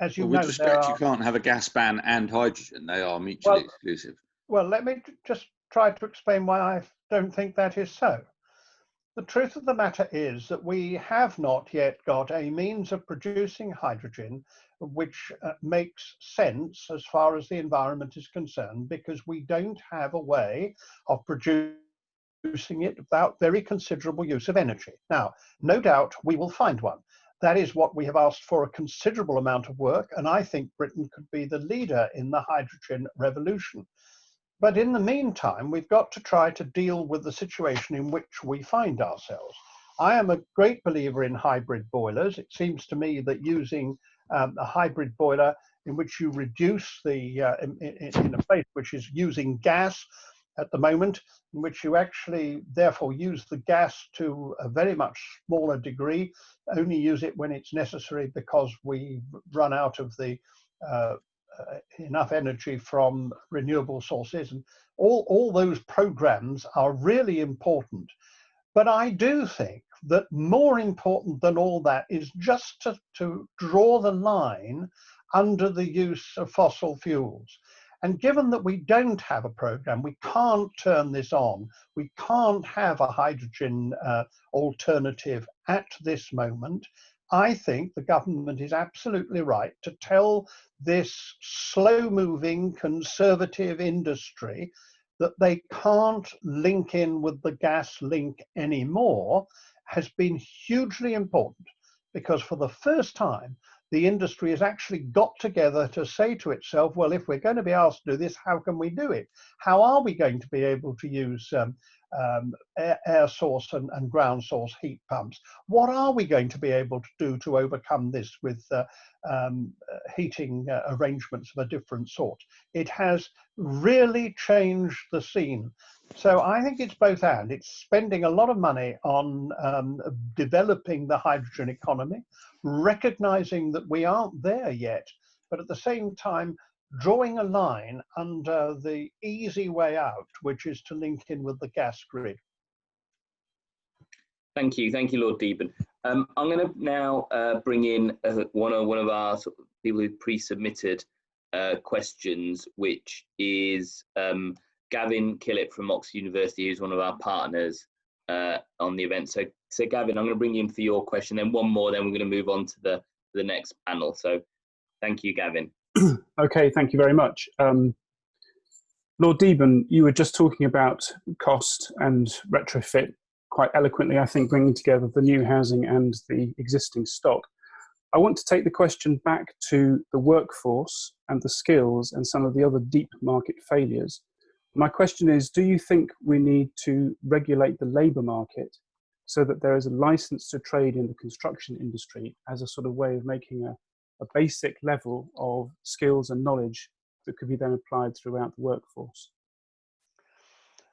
As you Well, know, with respect, you can't have a gas ban and hydrogen. They are mutually exclusive. Well, let me just try to explain why I don't think that is so. The truth of the matter is that we have not yet got a means of producing hydrogen which makes sense as far as the environment is concerned, because we don't have a way of producing it without very considerable use of energy. Now, no doubt we will find one. That is what we have asked for, a considerable amount of work, and I think Britain could be the leader in the hydrogen revolution. But in the meantime, we've got to try to deal with the situation in which we find ourselves. I am a great believer in hybrid boilers. It seems to me that using a hybrid boiler in which you reduce the, in a place which is using gas at the moment, in which you actually therefore use the gas to a very much smaller degree, only use it when it's necessary because we run out of the enough energy from renewable sources, and all those programs are really important. But I do think that more important than all that is just to draw the line under the use of fossil fuels. And given that we don't have a program, we can't turn this on. We can't have a hydrogen alternative at this moment. I think the government is absolutely right to tell this slow-moving conservative industry that they can't link in with the gas link anymore has been hugely important, because for the first time, the industry has actually got together to say to itself, well, if we're going to be asked to do this, how can we do it? How are we going to be able to use air source and ground source heat pumps? What are we going to be able to do to overcome this with heating arrangements of a different sort? It has really changed the scene. So I think it's both and. It's spending a lot of money on developing the hydrogen economy, recognizing that we aren't there yet, but at the same time, drawing a line under the easy way out, which is to link in with the gas grid. Thank you, Lord Deben. I'm going to now bring in one of our sort of people who pre-submitted questions, which is Gavin Killett from Oxford University, who's one of our partners on the event. So Gavin, I'm going to bring you in for your question, then one more, then we're going to move on to the next panel. So thank you, Gavin. Okay, thank you very much. Lord Deben, you were just talking about cost and retrofit quite eloquently, I think, bringing together the new housing and the existing stock. I want to take the question back to the workforce and the skills and some of the other deep market failures. My question is, do you think we need to regulate the labour market so that there is a license to trade in the construction industry as a sort of way of making a basic level of skills and knowledge that could be then applied throughout the workforce?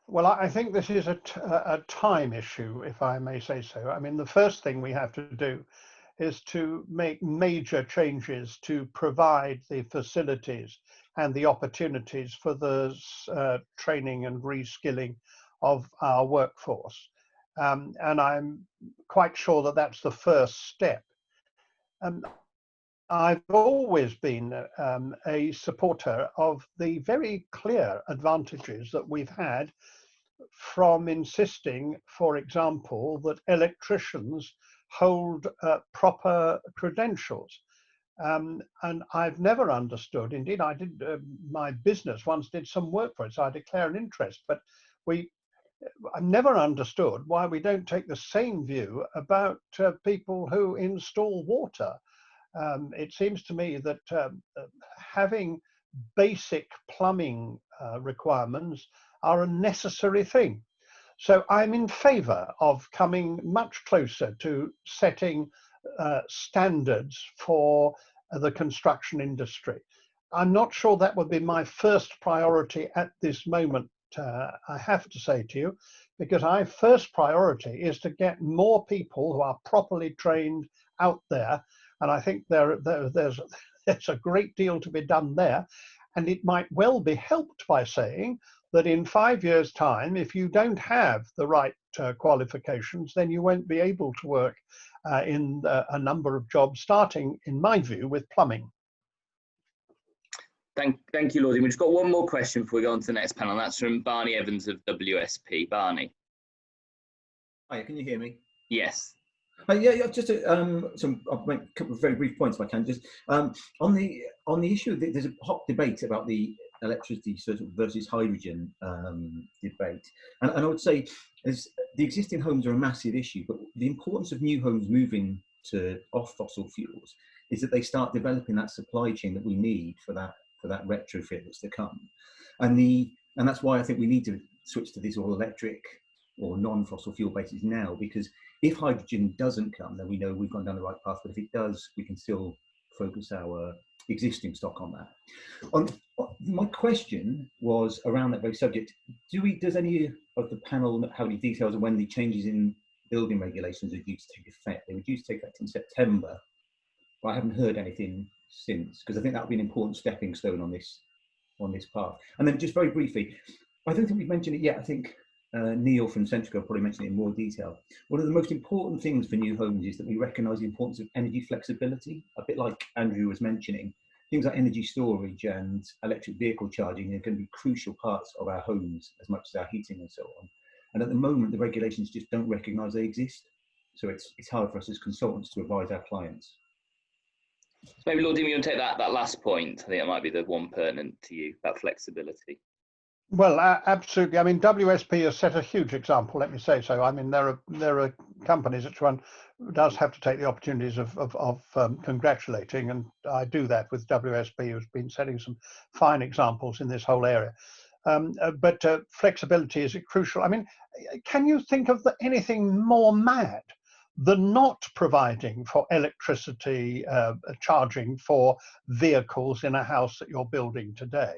Well, I think this is a time issue, if I may say so. I mean, the first thing we have to do is to make major changes to provide the facilities and the opportunities for the training and reskilling of our workforce. And I'm quite sure that that's the first step. I've always been a supporter of the very clear advantages that we've had from insisting, for example, that electricians hold proper credentials. And I've never understood, indeed I did, my business once did some work for it, so I declare an interest, but I've never understood why we don't take the same view about people who install water. It seems to me that having basic plumbing requirements are a necessary thing. So I'm in favour of coming much closer to setting standards for the construction industry. I'm not sure that would be my first priority at this moment, I have to say to you, because our first priority is to get more people who are properly trained out there, and I think there's a great deal to be done there. And it might well be helped by saying that in 5 years' time, if you don't have the right qualifications, then you won't be able to work in a number of jobs, starting, in my view, with plumbing. Thank you, Lord. We've just got one more question before we go on to the next panel. That's from Barney Evans of WSP. Barney. Hi, can you hear me? Yes. Yeah, just I'll make a couple of very brief points if I can. Just on the issue, there's a hot debate about the electricity versus hydrogen debate, and I would say the existing homes are a massive issue, but the importance of new homes moving off fossil fuels is that they start developing that supply chain that we need for that retrofit that's to come, and that's why I think we need to switch to these all electric or non-fossil fuel bases now, because if hydrogen doesn't come, then we know we've gone down the right path, but if it does, we can still focus our existing stock on that. My question was around that very subject. Does any of the panel have any details on when the changes in building regulations are due to take effect? They were due to take effect in September, but I haven't heard anything since, because I think that would be an important stepping stone on this path. And then just very briefly, I don't think we've mentioned it yet. I think Neal from Centrica will probably mention it in more detail. One of the most important things for new homes is that we recognise the importance of energy flexibility, a bit like Andrew was mentioning. Things like energy storage and electric vehicle charging are going to be crucial parts of our homes as much as our heating and so on. And at the moment, the regulations just don't recognise they exist. So it's hard for us as consultants to advise our clients. So maybe, Lord Deben, you want to take that last point? I think that might be the one pertinent to you, about flexibility. Well, absolutely. I mean, WSP has set a huge example, let me say so. I mean, there are companies which one does have to take the opportunities of congratulating, and I do that with WSP, who's been setting some fine examples in this whole area. But flexibility is crucial. I mean, can you think of anything more mad than not providing for electricity charging for vehicles in a house that you're building today?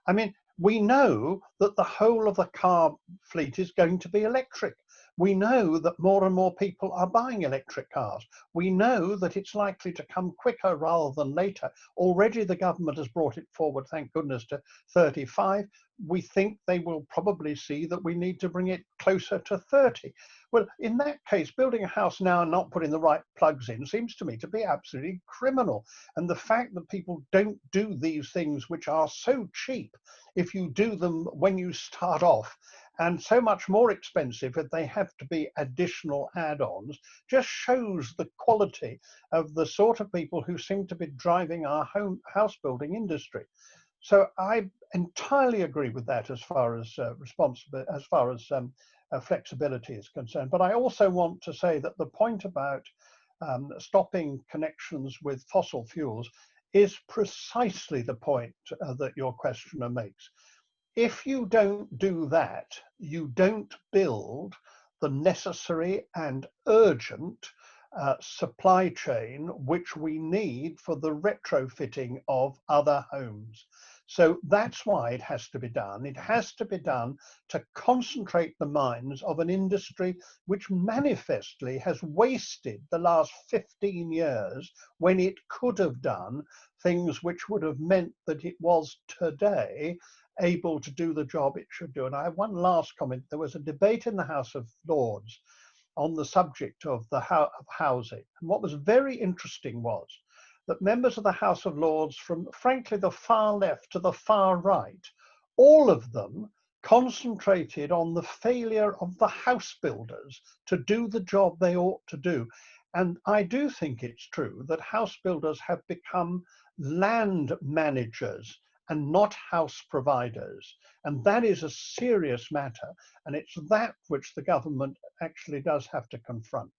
I mean, we know that the whole of the car fleet is going to be electric. We know that more and more people are buying electric cars. We know that it's likely to come quicker rather than later. Already the government has brought it forward, thank goodness, to 35. We think they will probably see that we need to bring it closer to 30. Well, in that case, building a house now and not putting the right plugs in seems to me to be absolutely criminal. And the fact that people don't do these things, which are so cheap if you do them when you start off, and so much more expensive if they have to be additional add-ons, just shows the quality of the sort of people who seem to be driving our house building industry. So I entirely agree with that as far as flexibility is concerned. But I also want to say that the point about stopping connections with fossil fuels is precisely the point that your questioner makes. If you don't do that, you don't build the necessary and urgent supply chain which we need for the retrofitting of other homes. So that's why it has to be done. It has to be done to concentrate the minds of an industry which manifestly has wasted the last 15 years when it could have done things which would have meant that it was today able to do the job it should do. And I have one last comment. There was a debate in the House of Lords on the subject of housing. And what was very interesting was that members of the House of Lords from, frankly, the far left to the far right, all of them concentrated on the failure of the house builders to do the job they ought to do. And I do think it's true that house builders have become land managers and not house providers. And that is a serious matter. And it's that which the government actually does have to confront.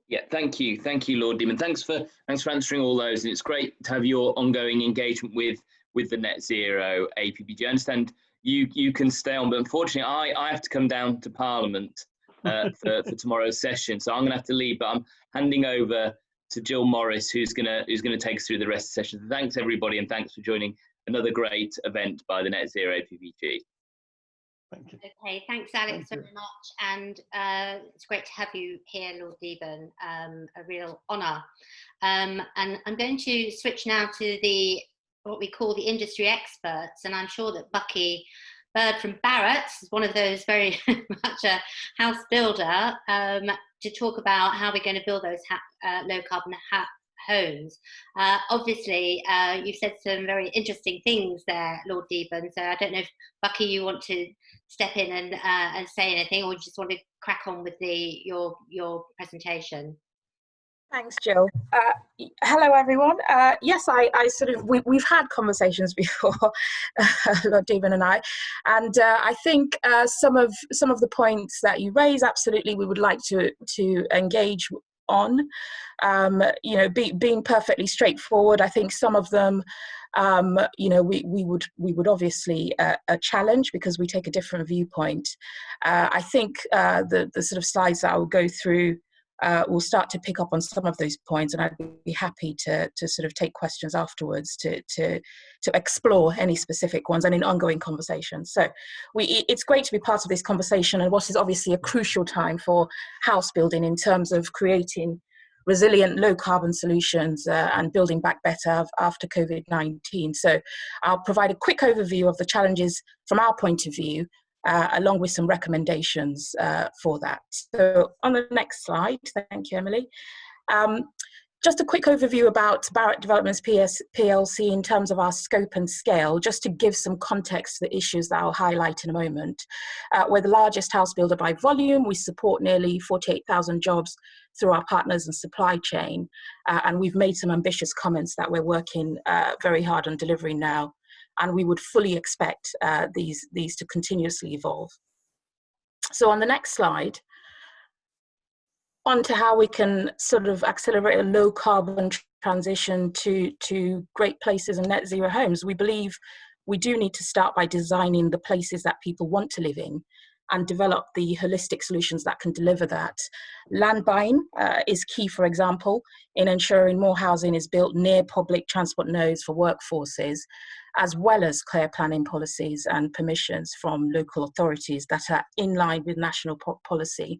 Yeah, thank you, Lord Deben. Thanks for answering all those, and it's great to have your ongoing engagement with the Net Zero APPG. I understand you can stay on, but unfortunately, I have to come down to Parliament for tomorrow's session, so I'm going to have to leave. But I'm handing over to Jill Morris, who's going to take us through the rest of the session. So thanks everybody, and thanks for joining another great event by the Net Zero APPG. Thank you. Okay, thanks, Alex, Thank very much. And it's great to have you here, Lord Deben. A real honour. And I'm going to switch now to what we call the industry experts. And I'm sure that Bukky Bird from Barratt is one of those very much a house builder to talk about how we're going to build those low carbon homes. Obviously, you've said some very interesting things there, Lord Deben. So I don't know if Bukky, you want to step in and say anything, or you just want to crack on with your presentation. Thanks, Jill. Hello, everyone. Yes, I sort of we've had conversations before, Lord Deben and I think some of the points that you raise, absolutely, we would like to engage on. Being perfectly straightforward, I think some of them, we would obviously challenge because we take a different viewpoint. I think the sort of slides that I will go through we'll start to pick up on some of those points, and I'd be happy to sort of take questions afterwards to explore any specific ones and in ongoing conversations. So it's great to be part of this conversation, and what is obviously a crucial time for house building in terms of creating resilient low carbon solutions and building back better after COVID-19. So I'll provide a quick overview of the challenges from our point of view, along with some recommendations for that. So on the next slide, thank you, Emily. Just a quick overview about Barratt Developments PLC in terms of our scope and scale, just to give some context to the issues that I'll highlight in a moment. We're the largest house builder by volume. We support nearly 48,000 jobs through our partners and supply chain. And we've made some ambitious comments that we're working very hard on delivering now. And we would fully expect these to continuously evolve. So on the next slide, on to how we can sort of accelerate a low carbon transition to great places and net zero homes. We believe we do need to start by designing the places that people want to live in and develop the holistic solutions that can deliver that. Land buying is key, for example, in ensuring more housing is built near public transport nodes for workforces, as well as clear planning policies and permissions from local authorities that are in line with national policy.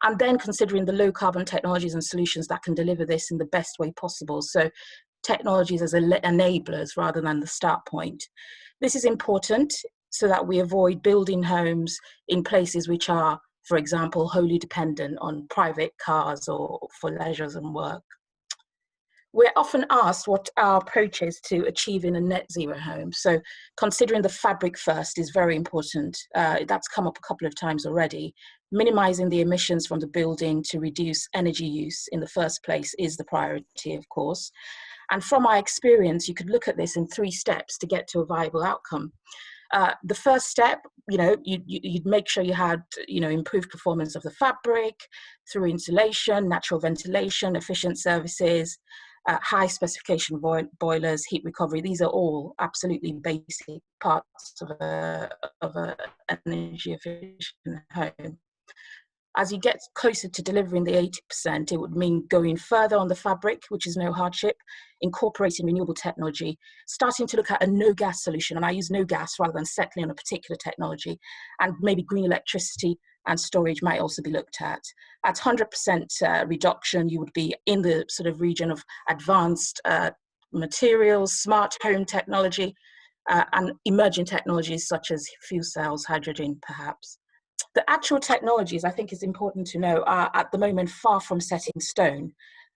And then considering the low carbon technologies and solutions that can deliver this in the best way possible. So technologies as enablers rather than the start point. This is important so that we avoid building homes in places which are, for example, wholly dependent on private cars or for leisures and work. We're often asked what our approach is to achieving a net zero home. So considering the fabric first is very important. That's come up a couple of times already. Minimizing the emissions from the building to reduce energy use in the first place is the priority, of course. And from my experience, you could look at this in 3 steps to get to a viable outcome. The first step, you'd make sure you had, improved performance of the fabric through insulation, natural ventilation, efficient services, high specification boilers, heat recovery. These are all absolutely basic parts of an energy efficient home. As you get closer to delivering the 80%, it would mean going further on the fabric, which is no hardship, incorporating renewable technology, starting to look at a no gas solution, and I use no gas rather than settling on a particular technology, and maybe green electricity and storage might also be looked at. At 100% reduction, you would be in the sort of region of advanced materials, smart home technology, and emerging technologies such as fuel cells, hydrogen, perhaps. The actual technologies, I think is important to know, are at the moment far from set in stone,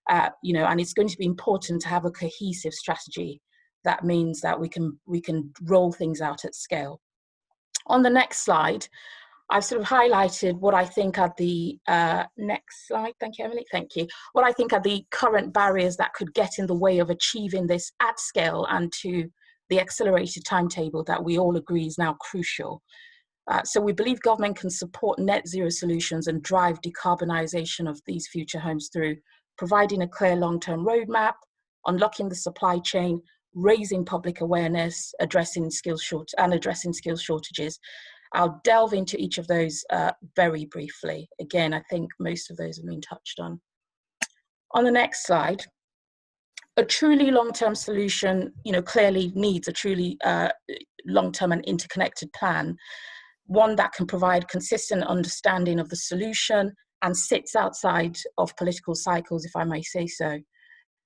and it's going to be important to have a cohesive strategy. That means that we can roll things out at scale. On the next slide, I've sort of highlighted what I think are the, next slide, thank you, Emily, thank you. What I think are the current barriers that could get in the way of achieving this at scale and to the accelerated timetable that we all agree is now crucial. So we believe government can support net zero solutions and drive decarbonisation of these future homes through providing a clear long-term roadmap, unlocking the supply chain, raising public awareness, addressing skills shortages. I'll delve into each of those very briefly. Again, I think most of those have been touched on. On the next slide, a truly long-term solution, clearly needs a truly long-term and interconnected plan. one that can provide consistent understanding of the solution and sits outside of political cycles, if I may say so.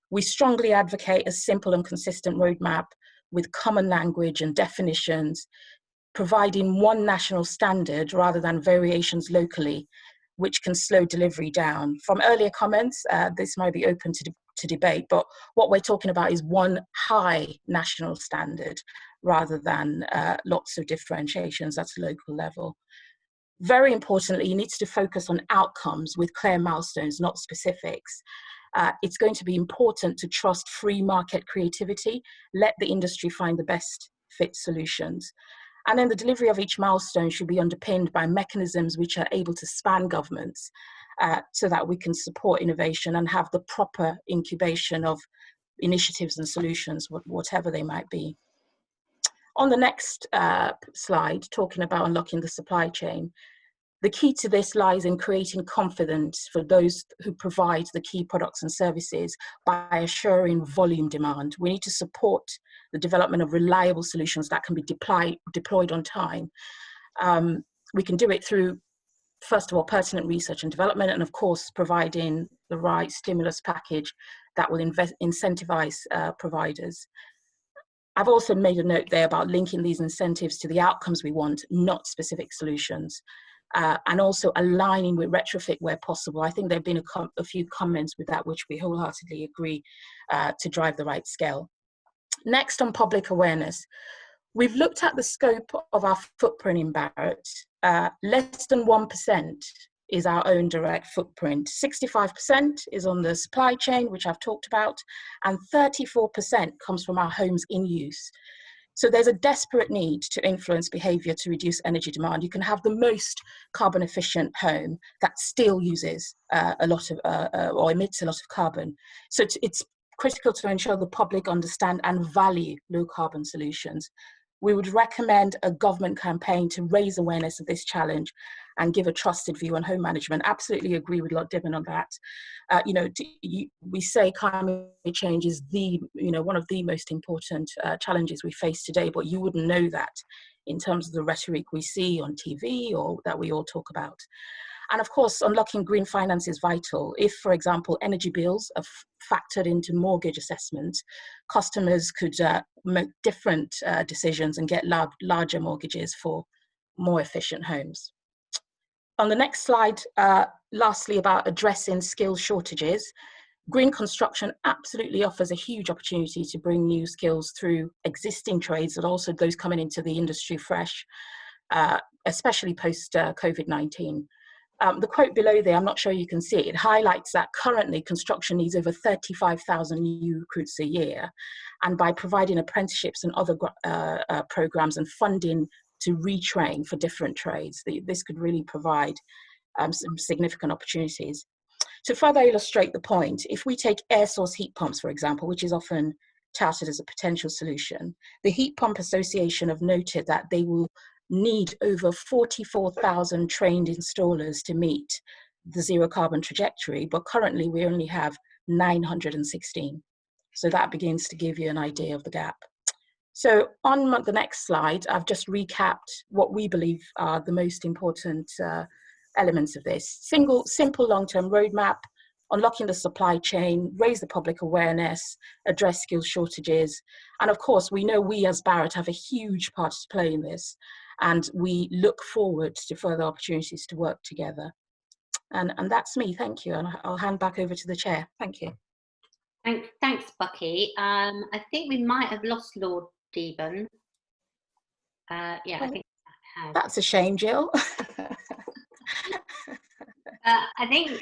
We strongly advocate a simple and consistent roadmap with common language and definitions, providing one national standard rather than variations locally, which can slow delivery down. From earlier comments, this might be open to debate, but what we're talking about is one high national standard rather than lots of differentiations at a local level. Very importantly, you need to focus on outcomes with clear milestones, not specifics. It's going to be important to trust free market creativity, let the industry find the best fit solutions. And then the delivery of each milestone should be underpinned by mechanisms which are able to span governments so that we can support innovation and have the proper incubation of initiatives and solutions, whatever they might be. On the next slide, talking about unlocking the supply chain, the key to this lies in creating confidence for those who provide the key products and services by assuring volume demand. We need to support the development of reliable solutions that can be deployed on time. We can do it through, first of all, pertinent research and development, and of course, providing the right stimulus package that will incentivize providers. I've also made a note there about linking these incentives to the outcomes we want, not specific solutions. And also aligning with retrofit where possible. I think there have been a few comments with that which we wholeheartedly agree to drive the right scale. Next, on public awareness, we've looked at the scope of our footprint in Barratt. Less than 1% is our own direct footprint. 65% is on the supply chain, which I've talked about, and 34% comes from our homes in use. So there's a desperate need to influence behaviour to reduce energy demand. You can have the most carbon efficient home that still uses a lot of, or emits a lot of carbon. So it's critical to ensure the public understand and value low carbon solutions. We would recommend a government campaign to raise awareness of this challenge and give a trusted view on home management. Absolutely agree with Deben on that. We say climate change is one of the most important challenges we face today, but you wouldn't know that in terms of the rhetoric we see on TV or that we all talk about. And of course, unlocking green finance is vital. If, for example, energy bills are factored into mortgage assessments, customers could make different decisions and get larger mortgages for more efficient homes. On the next slide, lastly, about addressing skills shortages, green construction absolutely offers a huge opportunity to bring new skills through existing trades, but also those coming into the industry fresh, especially post COVID-19. The quote below there, I'm not sure you can see it, highlights that currently construction needs over 35,000 new recruits a year. And by providing apprenticeships and other programs and funding to retrain for different trades, this could really provide some significant opportunities. To further illustrate the point, if we take air source heat pumps, for example, which is often touted as a potential solution, the Heat Pump Association have noted that they will need over 44,000 trained installers to meet the zero carbon trajectory, but currently we only have 916. So that begins to give you an idea of the gap. So on the next slide, I've just recapped what we believe are the most important elements of this. Simple long-term roadmap, unlocking the supply chain, raise the public awareness, address skills shortages. And of course, we know we as Barratt have a huge part to play in this, and we look forward to further opportunities to work together. And that's me, thank you. And I'll hand back over to the chair, thank you. Thanks, Bukky. I think we might have lost Lord Deben. I think that's a shame, Jill. I think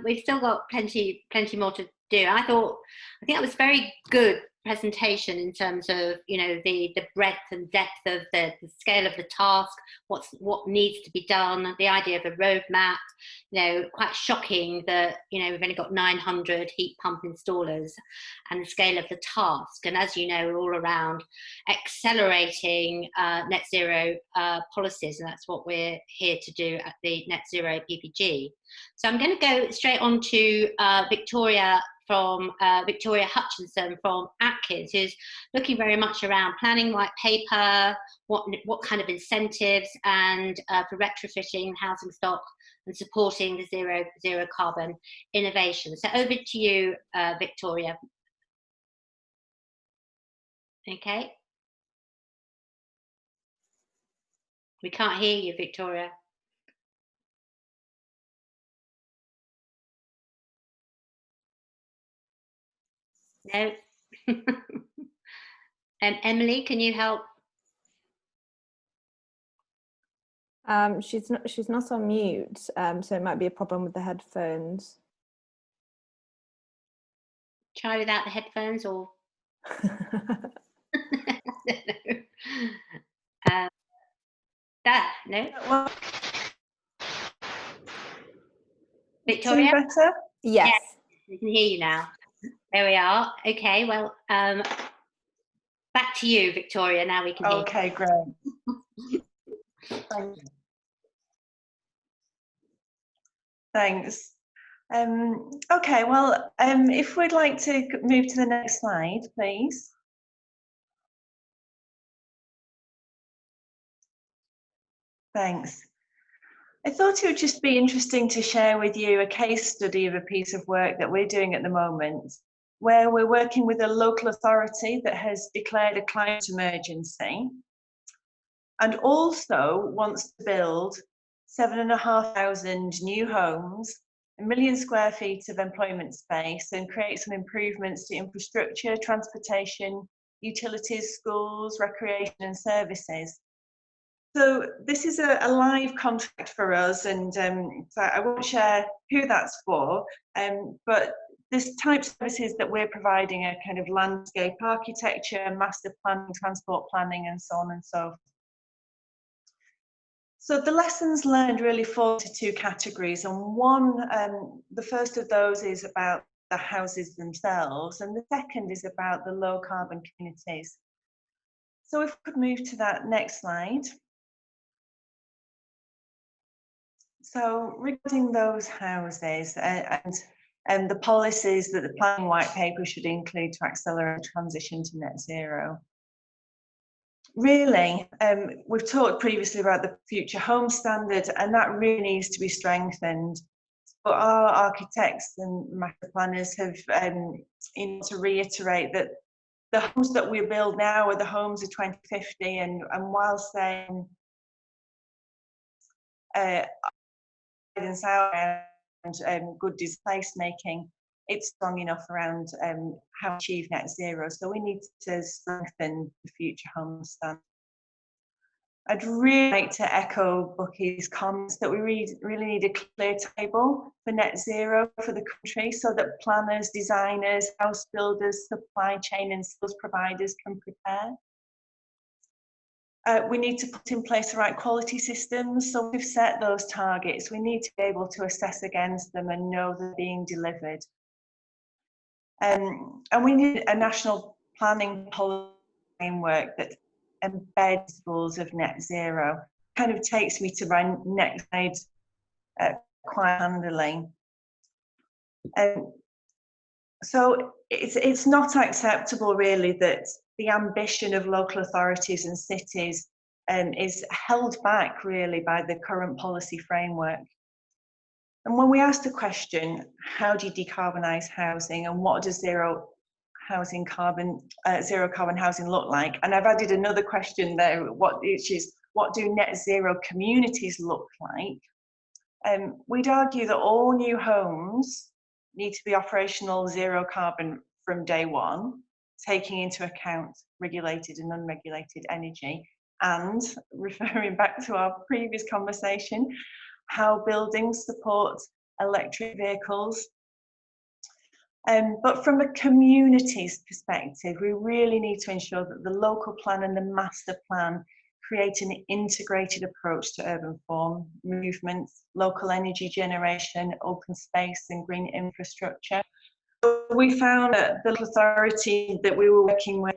we've still got plenty more to do. I think that was very good presentation in terms of the breadth and depth of the scale of the task, what needs to be done, the idea of a roadmap. Quite shocking that we've only got 900 heat pump installers, and the scale of the task. And as you know, we're all around accelerating net zero policies, and that's what we're here to do at the Net Zero APPG. So I'm going to go straight on to Victoria from Victoria Hutchinson from Atkins, who's looking very much around planning white paper, what kind of incentives and for retrofitting housing stock and supporting the zero carbon innovation. So over to you, Victoria. Okay. We can't hear you, Victoria. No. Emily, can you help? She's not on mute, so it might be a problem with the headphones. Try without the headphones, or no. Victoria, better? Yes. We can hear you now. There we are. Okay, well, back to you, Victoria. Now we can hear you. Okay, great. Thank you. Thanks. Okay, well, if we'd like to move to the next slide, please. Thanks. I thought it would just be interesting to share with you a case study of a piece of work that we're doing at the moment, where we're working with a local authority that has declared a climate emergency and also wants to build 7,500 new homes, 1 million square feet of employment space, and create some improvements to infrastructure, transportation, utilities, schools, recreation and services. So this is a live contract for us, and so I won't share who that's for, but this type of services that we're providing are kind of landscape architecture, master planning, transport planning, and so on and so forth. So the lessons learned really fall into two categories, and one, the first of those is about the houses themselves, and the second is about the low carbon communities. So if we could move to that next slide. So regarding those houses and the policies that the planning white paper should include to accelerate transition to net zero. Really, we've talked previously about the future home standard, and that really needs to be strengthened. But our architects and master planners have to reiterate that the homes that we build now are the homes of 2050, and whilst they guidance out and good place making, it's strong enough around how to achieve net zero. So we need to strengthen the future home standard. I'd really like to echo Bukky's comments that we really need a clear table for net zero for the country, so that planners, designers, house builders, supply chain and skills providers can prepare. We need to put in place the right quality systems. So we've set those targets. We need to be able to assess against them and know they're being delivered. And we need a national planning policy framework that embeds principles of net zero. Kind of takes me to my next slide quite handily. So it's not acceptable really that the ambition of local authorities and cities is held back really by the current policy framework. And when we ask the question, how do you decarbonise housing and what does zero carbon housing look like? And I've added another question there, which is, what do net zero communities look like? We'd argue that all new homes need to be operational zero carbon from day one, taking into account regulated and unregulated energy, and referring back to our previous conversation, how buildings support electric vehicles. But from a community's perspective, we really need to ensure that the local plan and the master plan create an integrated approach to urban form, movements, local energy generation, open space and green infrastructure. We found that the local authority that we were working with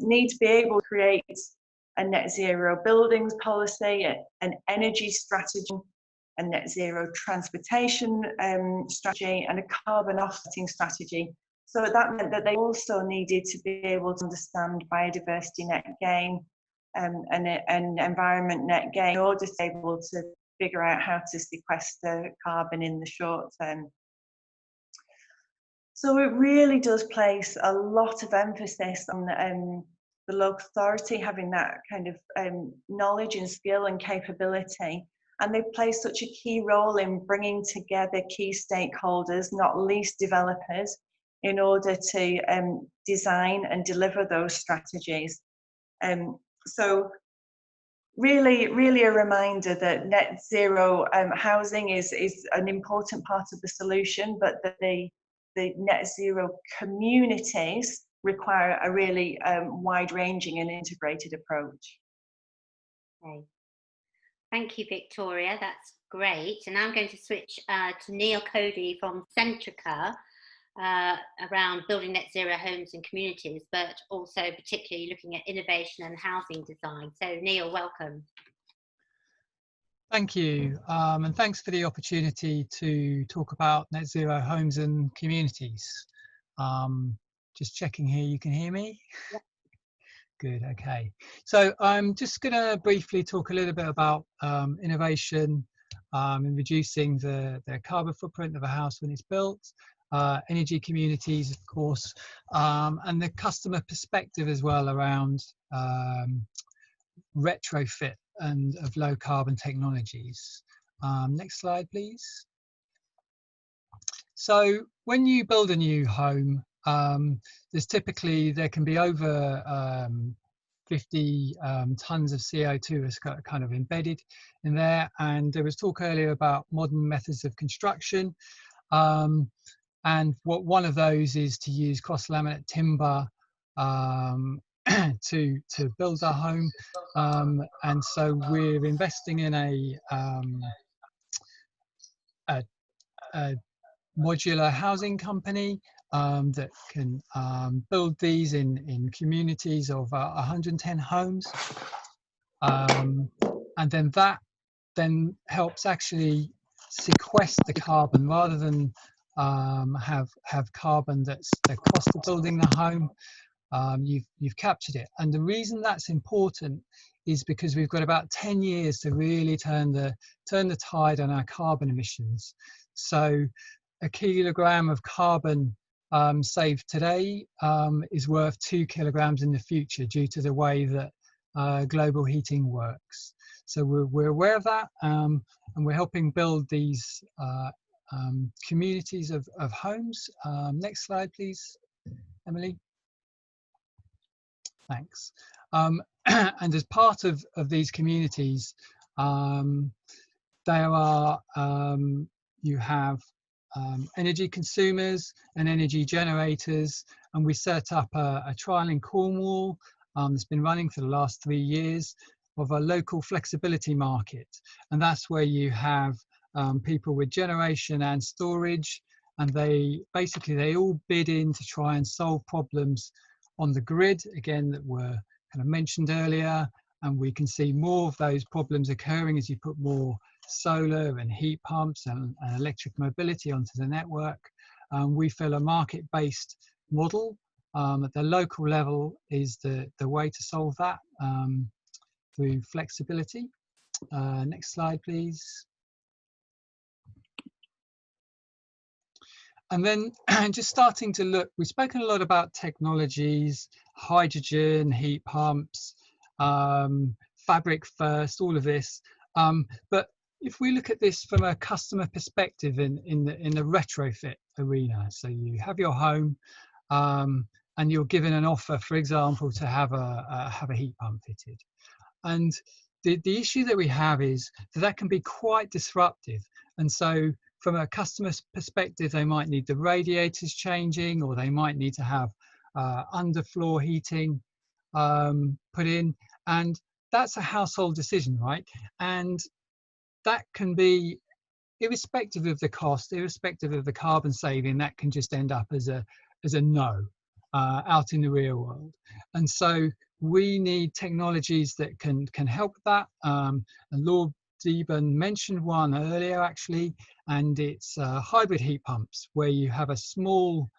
need to be able to create a net zero buildings policy, an energy strategy, a net zero transportation strategy, and a carbon offsetting strategy. So that meant that they also needed to be able to understand biodiversity net gain and environment net gain in order to be able to figure out how to sequester carbon in the short term. So it really does place a lot of emphasis on the local authority having that kind of knowledge and skill and capability. And they play such a key role in bringing together key stakeholders, not least developers, in order to design and deliver those strategies. So really a reminder that net zero housing is an important part of the solution, but that the net zero communities require a really wide-ranging and integrated approach. Okay. Thank you, Victoria. That's great. And now I'm going to switch to Neal Coady from Centrica around building net zero homes and communities, but also particularly looking at innovation and housing design. So Neal, welcome. Thank you, and thanks for the opportunity to talk about net zero homes and communities. Just checking here, you can hear me? Yep. Good, okay. So I'm just going to briefly talk a little bit about innovation in reducing the carbon footprint of a house when it's built, energy communities, of course, and the customer perspective as well around retrofit and of low carbon technologies. Next slide, please. So when you build a new home, there can be over 50 tons of CO2 is kind of embedded in there. And there was talk earlier about modern methods of construction. And one of those is to use cross-laminate timber to build our home. And so we're investing in a modular housing company that can build these in communities of 110 homes, and then that helps actually sequester the carbon rather than have carbon that's the cost of building the home. You've captured it, and the reason that's important is because we've got about 10 years to really turn the tide on our carbon emissions. So a kilogram of carbon saved today is worth 2 kilograms in the future due to the way that global heating works. So we're aware of that, and we're helping build these communities of homes. Next slide, please, Emily. Thanks. And as part of these communities, there are you have energy consumers and energy generators, and we set up a trial in Cornwall that's been running for the last 3 years of a local flexibility market, and that's where you have people with generation and storage, and they all bid in to try and solve problems on the grid again that were kind of mentioned earlier, and we can see more of those problems occurring as you put more solar and heat pumps and electric mobility onto the network. We feel a market-based model at the local level is the way to solve that through flexibility. Next slide, please. And then just starting to look, we've spoken a lot about technologies, hydrogen, heat pumps, fabric first, all of this. But if we look at this from a customer perspective in the retrofit arena, so you have your home and you're given an offer, for example, to have a heat pump fitted. And the issue that we have is that can be quite disruptive. And so from a customer's perspective, they might need the radiators changing, or they might need to have underfloor heating put in. And that's a household decision, right? And that can be, irrespective of the cost, irrespective of the carbon saving, that can just end up as a no out in the real world. And so we need technologies that can help that. And Deben mentioned one earlier actually, and it's hybrid heat pumps, where you have a small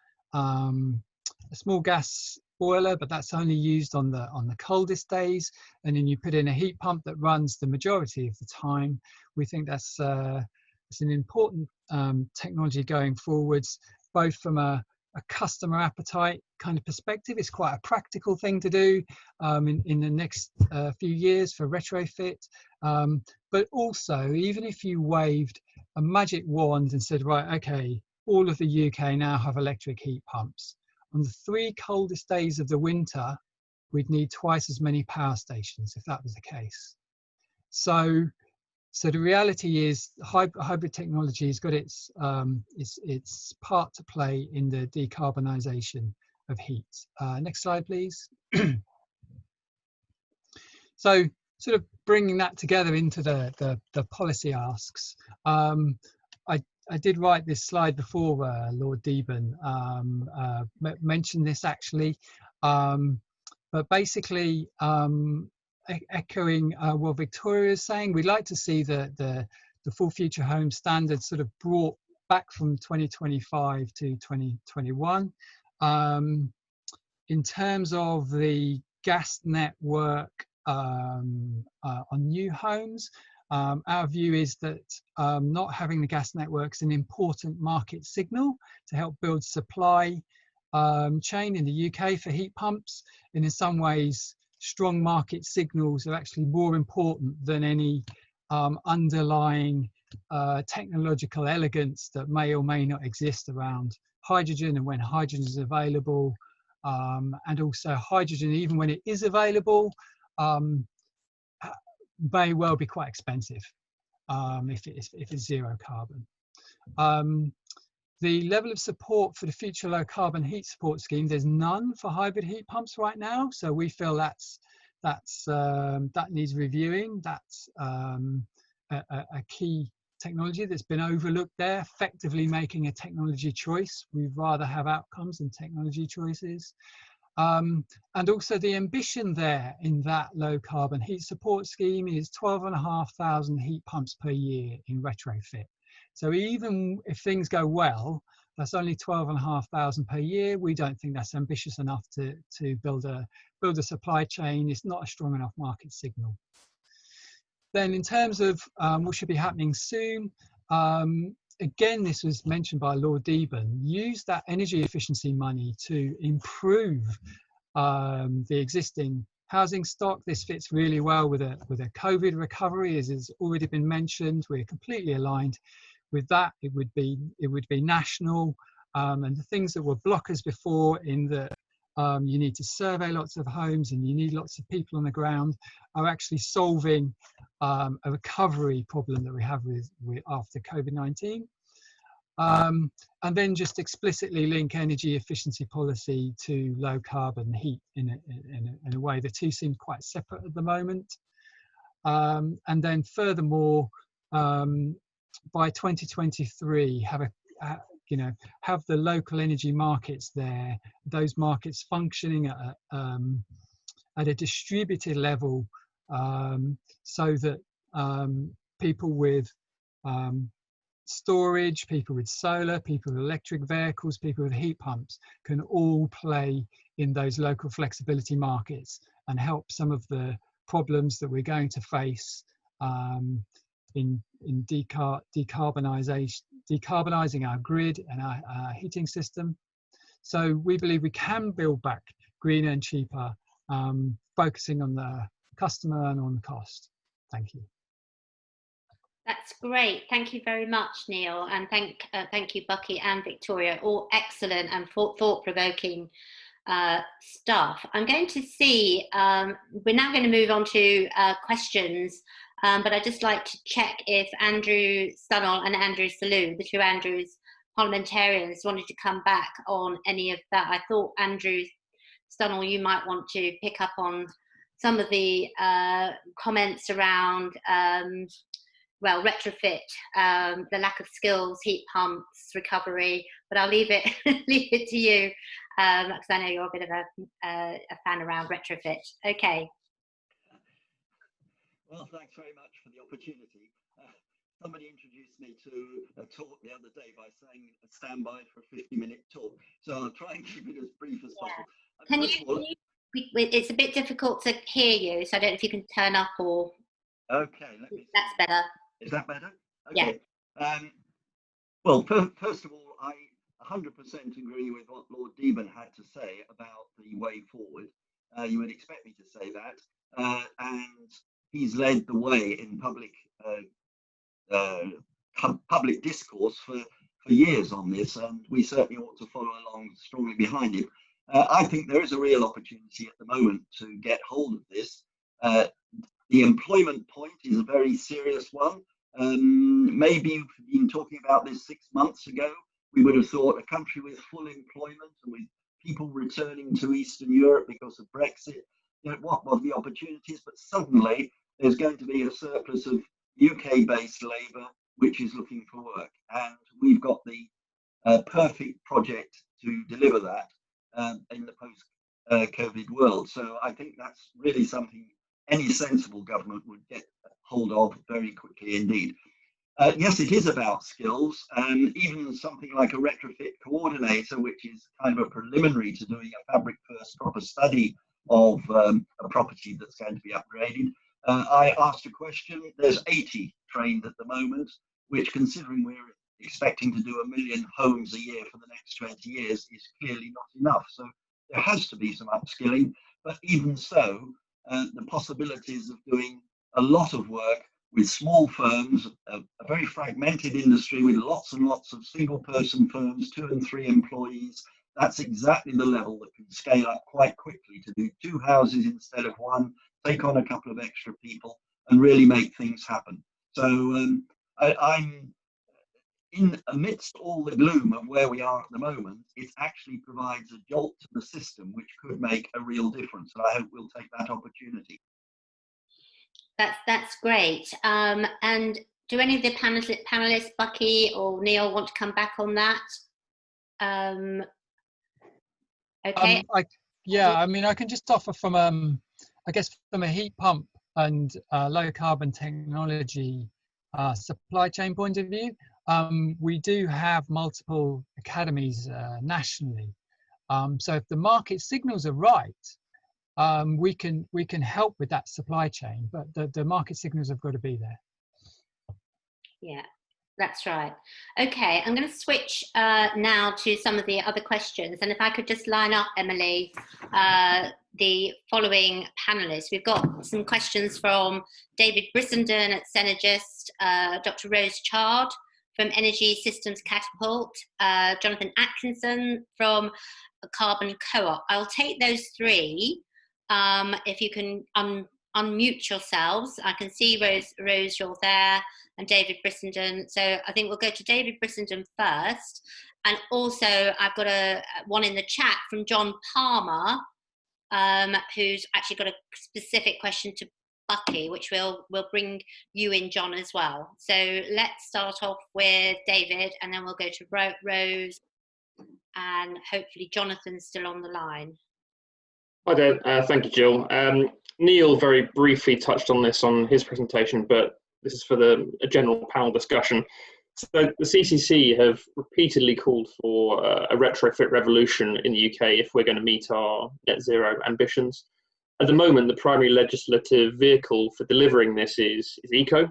gas boiler, but that's only used on the coldest days, and then you put in a heat pump that runs the majority of the time. We think that's it's an important technology going forwards, both from a customer appetite kind of perspective. It's quite a practical thing to do in the next few years for retrofit, but also even if you waved a magic wand and said, right, okay, all of the UK now have electric heat pumps, on the 3 coldest days of the winter we'd need twice as many power stations if that was the case. So the reality is hybrid technology has got its part to play in the decarbonisation of heat. Next slide, please. So sort of bringing that together into the policy asks. I did write this slide before Lord Deben mentioned this actually, but basically echoing what Victoria is saying, we'd like to see the full future home standard sort of brought back from 2025 to 2021. In terms of the gas network on new homes, our view is that not having the gas network is an important market signal to help build supply chain in the UK for heat pumps, and in some ways strong market signals are actually more important than any underlying technological elegance that may or may not exist around hydrogen and when hydrogen is available, and also hydrogen, even when it is available, may well be quite expensive if it's zero carbon. The level of support for the future low carbon heat support scheme, there's none for hybrid heat pumps right now, so we feel that needs reviewing. That's a key technology that's been overlooked there, effectively making a technology choice. We'd rather have outcomes than technology choices. And also the ambition there in that low carbon heat support scheme is 12,500 heat pumps per year in retrofit. So even if things go well, that's only 12,500 per year. We don't think that's ambitious enough to build a supply chain. It's not a strong enough market signal. Then in terms of what should be happening soon, again, this was mentioned by Lord Deben, use that energy efficiency money to improve the existing housing stock. This fits really well with a COVID recovery, as has already been mentioned. We're completely aligned with that. It would be national, and the things that were blockers before, in that you need to survey lots of homes and you need lots of people on the ground, are actually solving a recovery problem that we have with after COVID-19. And then just explicitly link energy efficiency policy to low carbon heat in a way. The two seem quite separate at the moment. And then furthermore, by 2023, have the local energy markets there, those markets functioning at a distributed level, so that people with storage, people with solar, people with electric vehicles, people with heat pumps can all play in those local flexibility markets and help some of the problems that we're going to face in decarbonising our grid and our heating system. So we believe we can build back greener and cheaper, focusing on the customer and on the cost. Thank you. That's great. Thank you very much, Neal, and thank you, Bukky and Victoria. All excellent and thought-provoking stuff. I'm going to see. We're now going to move on to questions, but I'd just like to check if Andrew Stunnell and Andrew Salou, the two Andrews parliamentarians, wanted to come back on any of that. I thought, Andrew Stunnell, you might want to pick up on some of the comments around well, retrofit, the lack of skills, heat pumps, recovery, but I'll leave it to you, because I know you're a bit of a fan around retrofit. Okay. Well, thanks very much for the opportunity. Somebody introduced me to a talk the other day by saying stand by for a 50-minute talk. So I'll try and keep it as brief as possible. Can you, it's a bit difficult to hear you, so I don't know if you can turn up or... Okay. That's better. Is that better? Okay. Yeah. Well, first of all, I 100% agree with what Lord Deben had to say about the way forward. You would expect me to say that. And he's led the way in public discourse for years on this, and we certainly ought to follow along strongly behind him. I think there is a real opportunity at the moment to get hold of this. The employment point is a very serious one. Maybe we've been talking about this 6 months ago. We would have thought a country with full employment and with people returning to Eastern Europe because of Brexit, what were the opportunities? But suddenly there's going to be a surplus of UK-based labour which is looking for work, and we've got the perfect project to deliver that in the post-COVID world. So I think that's really something any sensible government would get hold of very quickly indeed. Yes, it is about skills, and even something like a retrofit coordinator, which is kind of a preliminary to doing a fabric first proper study of a property that's going to be upgraded. I asked a question. There's 80 trained at the moment, which, considering we're expecting to do 1 million homes a year for the next 20 years, is clearly not enough. So there has to be some upskilling, but even so, the possibilities of doing a lot of work with small firms, a very fragmented industry with lots and lots of single person firms, 2 and 3 employees, that's exactly the level that can scale up quite quickly to do 2 houses instead of 1, take on a couple of extra people and really make things happen. So I'm in amidst all the gloom of where we are at the moment, it actually provides a jolt to the system which could make a real difference, and I hope we'll take that opportunity. That's great. And do any of the panelists, Bukky or Neal, want to come back on that? Okay. I mean, I can just offer from, I guess, from a heat pump and low carbon technology supply chain point of view. We do have multiple academies nationally. So if the market signals are right, we can help with that supply chain, but the market signals have got to be there. Yeah, that's right. Okay, I'm going to switch now to some of the other questions, and if I could just line up, Emily, the following panelists. We've got some questions from David Brissenden at Synergist, Dr. Rose Chard from Energy Systems Catapult, Jonathan Atkinson from Carbon Co-op. I'll take those 3. If you can unmute yourselves. I can see Rose, you're there, and David Brissenden. So I think we'll go to David Brissenden first. And also I've got one in the chat from John Palmer, who's actually got a specific question to Bukky, which we'll bring you in, John, as well. So let's start off with David, and then we'll go to Rose, and hopefully Jonathan's still on the line. Hi there, thank you, Jill. Neal very briefly touched on this on his presentation, but this is for a general panel discussion. So the CCC have repeatedly called for a retrofit revolution in the UK if we're going to meet our net zero ambitions. At the moment, the primary legislative vehicle for delivering this is ECO.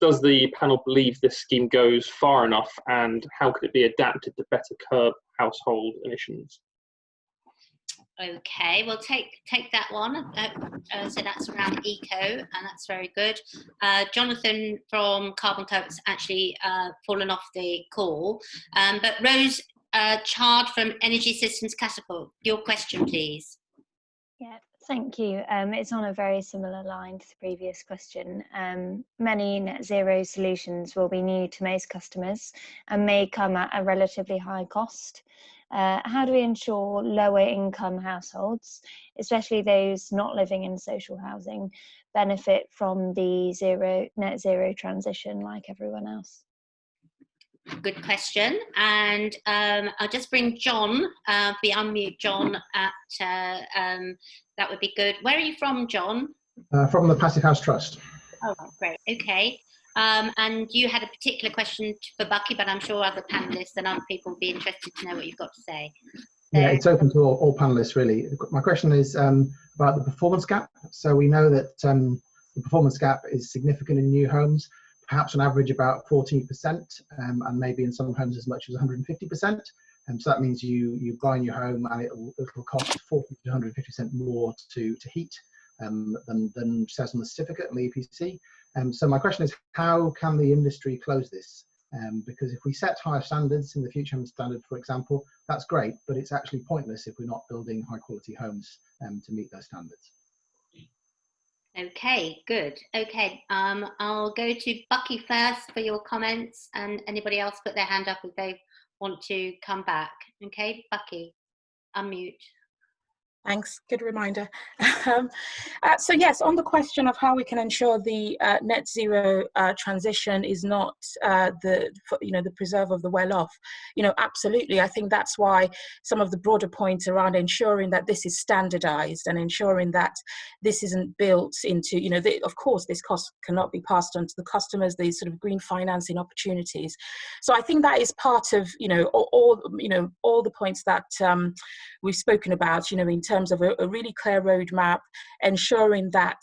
Does the panel believe this scheme goes far enough, and how could it be adapted to better curb household emissions? Okay, we'll take that one. So that's around eco, and that's very good. Jonathan from Carbon Co has actually fallen off the call. But Rose Chard from Energy Systems Catapult, your question, please. Yeah, thank you. It's on a very similar line to the previous question. Many net zero solutions will be new to most customers and may come at a relatively high cost. How do we ensure lower income households, especially those not living in social housing, benefit from the net zero transition like everyone else? Good question. And I'll just bring John, unmute John, that would be good. Where are you from, John? From the Passive House Trust. Oh, great. Okay. And you had a particular question for Bukky, but I'm sure other panelists and other people will be interested to know what you've got to say. So, Yeah, it's open to all panelists, really. My question is about the performance gap. So we know that the performance gap is significant in new homes, perhaps on average about 14%, and maybe in some homes as much as 150%. So that means you buy a new home and it'll cost 40 to 150% more to heat than says on the certificate and the EPC. So my question is, how can the industry close this? Because if we set higher standards in the future home standard, for example, that's great, but it's actually pointless if we're not building high quality homes to meet those standards. Okay, good. Okay, I'll go to Bukky first for your comments, and anybody else put their hand up if they want to come back. Okay, Bukky, unmute. Thanks, good reminder. So yes, on the question of how we can ensure the net zero transition is not the preserve of the well-off, absolutely. I think that's why some of the broader points around ensuring that this is standardized and ensuring that this isn't built into, of course, this cost cannot be passed on to the customers, these sort of green financing opportunities. So I think that is part of, all the points that we've spoken about, in terms of a really clear roadmap, ensuring that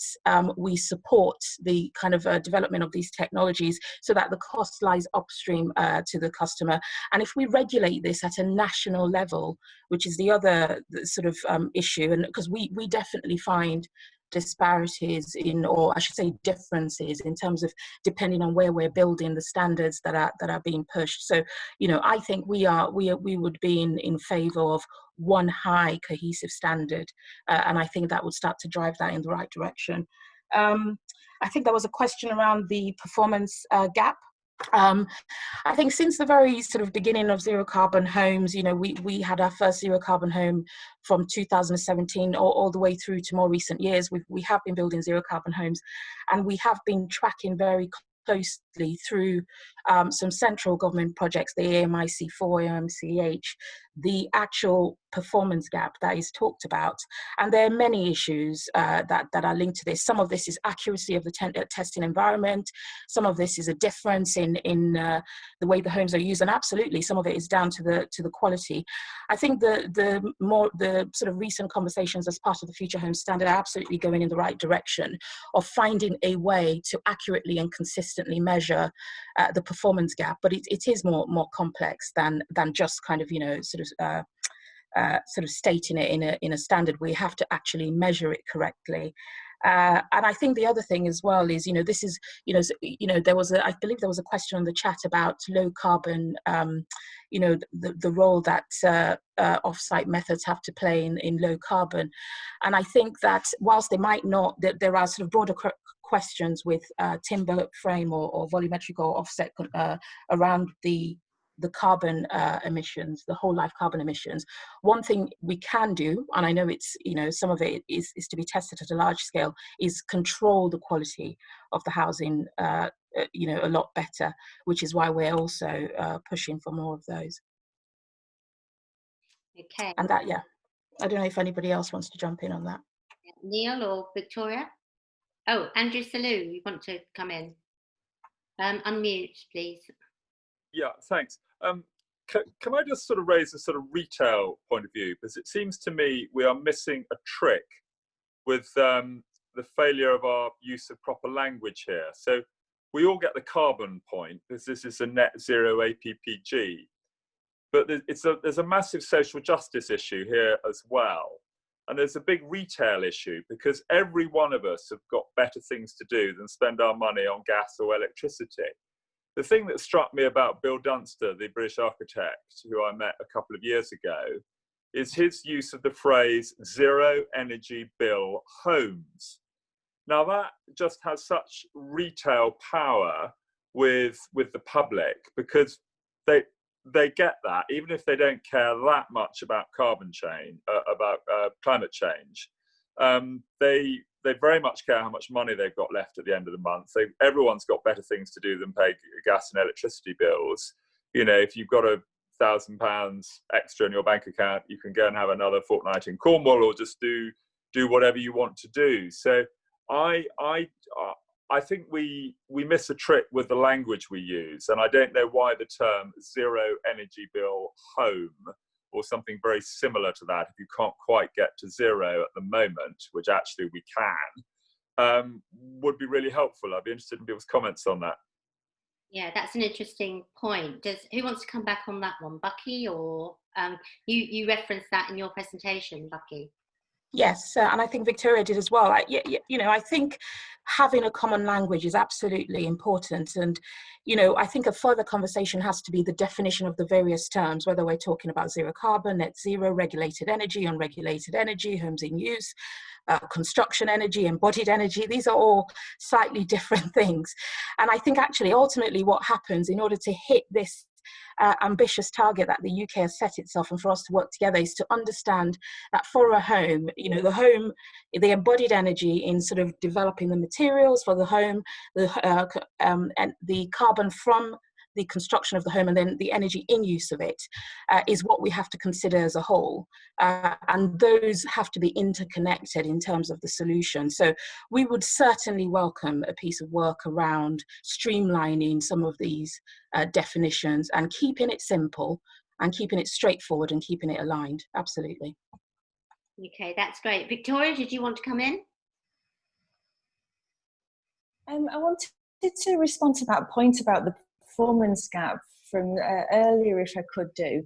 we support the kind of development of these technologies so that the cost lies upstream to the customer. And if we regulate this at a national level, which is the other sort of issue, and because we definitely find disparities or I should say differences in terms of depending on where we're building the standards that are being pushed. So, I think we would be in favour of one high cohesive standard, and I think that would start to drive that in the right direction. I think there was a question around the performance gap. I think since the very sort of beginning of zero carbon homes, we had our first zero carbon home from 2017 all the way through to more recent years. We have been building zero carbon homes, and we have been tracking very closely through some central government projects, the AMIC4, AMCH, the actual performance gap that is talked about. And there are many issues that are linked to this. Some of this is accuracy of the testing environment. Some of this is a difference in the way the homes are used. And absolutely, some of it is down to the quality. I think the sort of recent conversations as part of the Future Home Standard are absolutely going in the right direction of finding a way to accurately and consistently measure the performance gap. But it is more complex than just kind of, sort of stating it in a standard. We have to actually measure it correctly. And I think the other thing as well is, this is, there was I believe there was a question on the chat about low carbon, the role that off-site methods have to play in low carbon. And I think that whilst they might not, there are sort of broader questions with timber frame or volumetric or offset around the carbon emissions, the whole life carbon emissions. One thing we can do, and I know it's, some of it is to be tested at a large scale, is control the quality of the housing, a lot better, which is why we're also pushing for more of those. Okay. And that, I don't know if anybody else wants to jump in on that. Neal or Victoria? Oh, Andrew Salou, you want to come in? Unmute, please. Yeah, thanks. Can I just sort of raise a sort of retail point of view? Because it seems to me we are missing a trick with the failure of our use of proper language here. So we all get the carbon point, because this is a Net Zero APPG. But there's a massive social justice issue here as well. And there's a big retail issue, because every one of us have got better things to do than spend our money on gas or electricity. The thing that struck me about Bill Dunster, the British architect who I met a couple of years ago, is his use of the phrase zero energy bill homes. Now that just has such retail power with the public, because they get that, even if they don't care that much about carbon change, about climate change. They very much care how much money they've got left at the end of the month. Everyone's got better things to do than pay gas and electricity bills. If you've got £1,000 extra in your bank account, you can go and have another fortnight in Cornwall, or just do whatever you want to do. So I think we miss a trick with the language we use, and I don't know why the term zero energy bill home or something very similar to that, if you can't quite get to zero at the moment, which actually we can, would be really helpful. I'd be interested in people's comments on that. Yeah, that's an interesting point. Who wants to come back on that one, Bukky, or you referenced that in your presentation, Bukky? Yes, and I think Victoria did as well. I think having a common language is absolutely important. And, I think a further conversation has to be the definition of the various terms, whether we're talking about zero carbon, net zero, regulated energy, unregulated energy, homes in use, construction energy, embodied energy. These are all slightly different things. And I think actually ultimately what happens in order to hit this ambitious target that the UK has set itself and for us to work together is to understand that for a home, the embodied energy in sort of developing the materials for the home, and the carbon from the construction of the home and then the energy in use of it is what we have to consider as a whole. And those have to be interconnected in terms of the solution. So we would certainly welcome a piece of work around streamlining some of these definitions and keeping it simple and keeping it straightforward and keeping it aligned. Absolutely. Okay, that's great. Victoria, did you want to come in? I wanted to respond to that point about the performance gap from earlier, if I could do,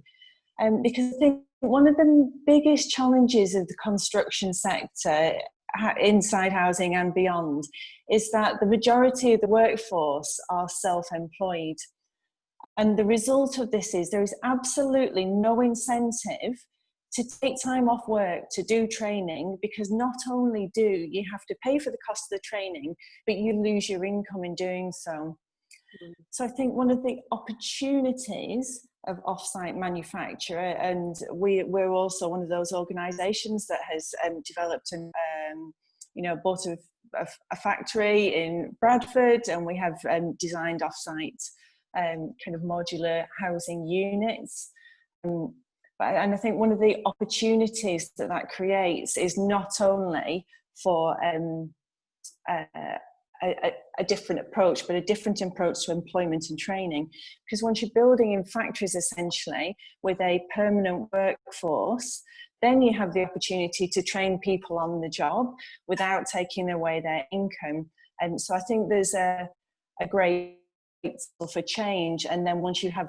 because I think one of the biggest challenges of the construction sector, inside housing and beyond, is that the majority of the workforce are self-employed. And the result of this is there is absolutely no incentive to take time off work to do training, because not only do you have to pay for the cost of the training, but you lose your income in doing so. So I think one of the opportunities of off-site manufacture, and we're also one of those organisations that has developed and bought a factory in Bradford, and we have designed off-site kind of modular housing units. And I think one of the opportunities that creates is not only for a different approach, but a different approach to employment and training. Because once you're building in factories essentially with a permanent workforce, then you have the opportunity to train people on the job without taking away their income. And so I think there's a great for change. And then once you have,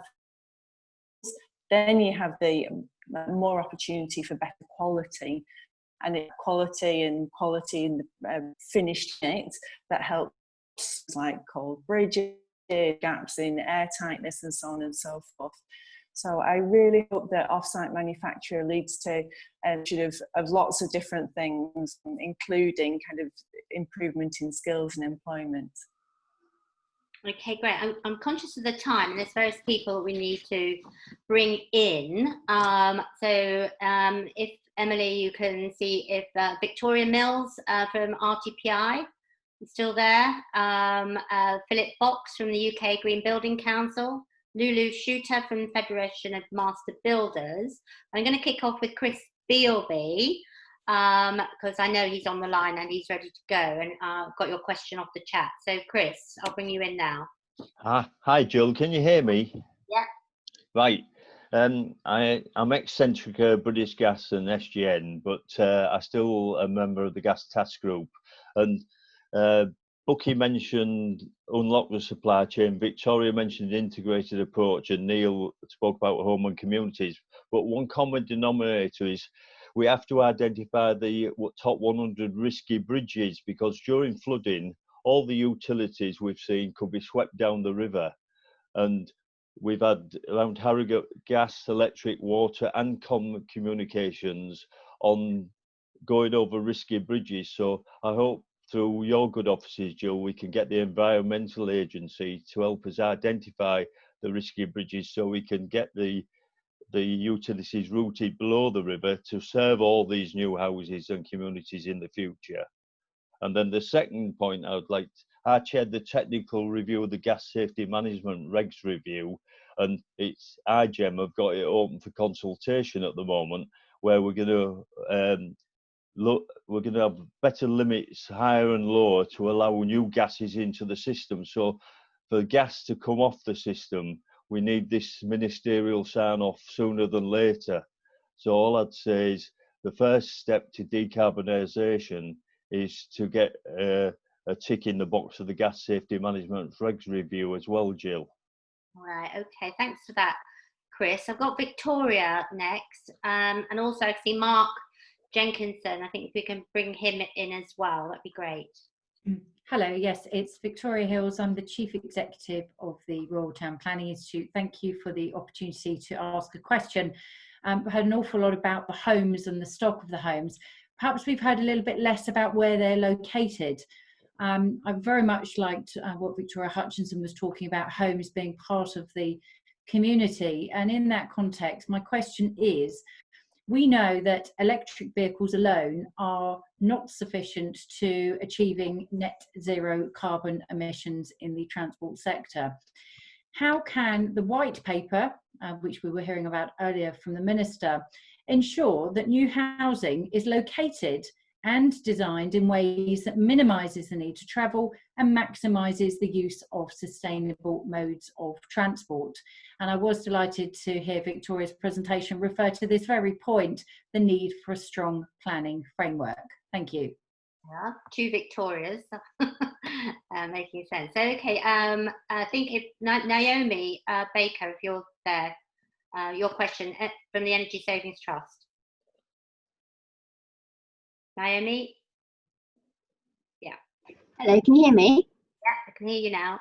then you have the more opportunity for better quality. And quality in the finished unit that helps, like cold bridges, gaps in air tightness, and so on and so forth. So I really hope that off-site manufacture leads to of lots of different things, including kind of improvement in skills and employment. Okay, great. I'm conscious of the time, and there's various people we need to bring in. If Emily, you can see if Victoria Mills from RTPI is still there. Philip Fox from the UK Green Building Council. Lulu Shooter from the Federation of Master Builders. I'm going to kick off with Chris Bealby, because I know he's on the line and he's ready to go, and got your question off the chat. So Chris, I'll bring you in now. Hi Jill, can you hear me? Yeah. Right. I'm ex-Centrica, British Gas and SGN, but I still a member of the Gas Task Group. And Bukky mentioned unlock the supply chain, Victoria mentioned integrated approach, and Neal spoke about home and communities. But one common denominator is we have to identify the top 100 risky bridges, because during flooding, all the utilities we've seen could be swept down the river. And we've had around Harrogate gas, electric, water and communications on going over risky bridges. So I hope through your good offices, Jill, we can get the environmental agency to help us identify the risky bridges so we can get the utilities routed below the river to serve all these new houses and communities in the future. And then the second point I chaired the technical review of the gas safety management regs review, and it's IGEM have got it open for consultation at the moment, where we're going to we're going to have better limits, higher and lower, to allow new gases into the system. So for gas to come off the system, we need this ministerial sign-off sooner than later. So all I'd say is the first step to decarbonisation is to get a tick in the box of the Gas Safety Management Regs review as well, Jill. Right, okay, thanks for that, Chris. I've got Victoria next, and also I see Mark Jenkinson. I think if we can bring him in as well, that'd be great. Hello, yes, it's Victoria Hills. I'm the Chief Executive of the Royal Town Planning Institute. Thank you for the opportunity to ask a question. We've heard an awful lot about the homes and the stock of the homes. Perhaps we've heard a little bit less about where they're located. I very much liked what Victoria Hutchinson was talking about, homes being part of the community. And in that context, my question is, we know that electric vehicles alone are not sufficient to achieving net zero carbon emissions in the transport sector. How can the white paper, which we were hearing about earlier from the Minister, ensure that new housing is located and designed in ways that minimises the need to travel and maximises the use of sustainable modes of transport? And I was delighted to hear Victoria's presentation refer to this very point, the need for a strong planning framework. Thank you. Yeah, two Victorias, making sense. So, okay, I think if Naomi Baker, if you're there, your question from the Energy Savings Trust. Naomi? Yeah. Hello, can you hear me? Yeah, I can hear you now.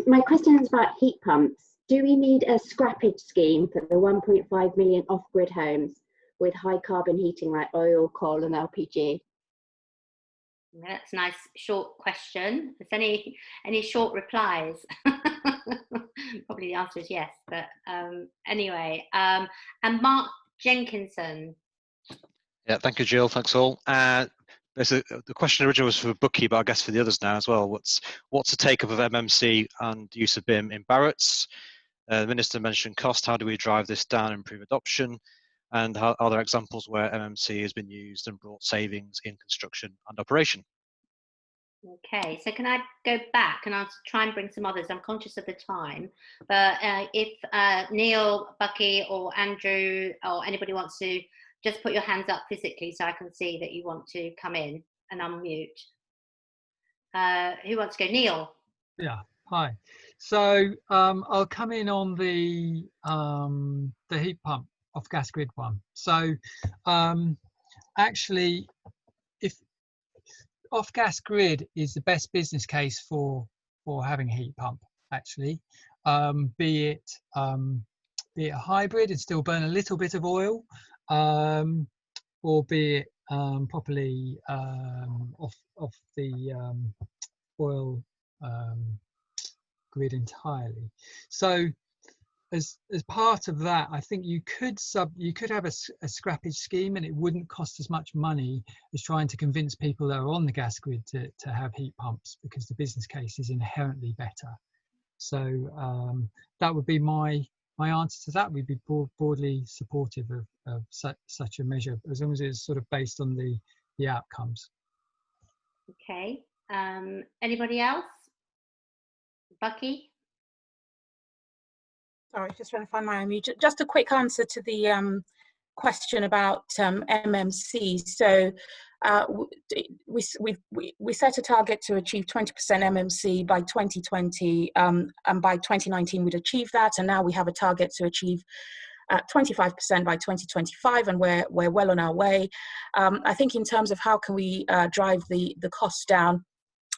My question is about heat pumps. Do we need a scrappage scheme for the 1.5 million off-grid homes with high carbon heating like oil, coal and LPG? That's a nice short question. Is any short replies? Probably the answer is yes, but anyway. And Mark Jenkinson. Yeah, thank you, Jill. Thanks all. The question originally was for Bukky, but I guess for the others now as well. What's the take-up of MMC and use of BIM in Barratt's? The Minister mentioned cost. How do we drive this down and improve adoption? And are there examples where MMC has been used and brought savings in construction and operation? Okay, so can I go back and I'll try and bring some others? I'm conscious of the time, but if Neal, Bukky or Andrew or anybody wants to just put your hands up physically so I can see that you want to come in and unmute. Who wants to go? Neal? Yeah, hi. So I'll come in on the heat pump off gas grid one. So actually, if off gas grid is the best business case for having a heat pump, actually, be it a hybrid and still burn a little bit of oil, or be it properly off the oil grid entirely. So as part of that, I think you could have a scrappage scheme, and it wouldn't cost as much money as trying to convince people that are on the gas grid to have heat pumps, because the business case is inherently better. So that would be my answer to that. We'd be broadly supportive of such a measure, as long as it's sort of based on the outcomes. Okay. Anybody else? Bukky? Sorry, just trying to find my unmute. Just a quick answer to the question about MMC. So we set a target to achieve 20% MMC by 2020, and by 2019 we'd achieve that, and now we have a target to achieve 25% by 2025, and we're well on our way. I think in terms of how can we drive the costs down,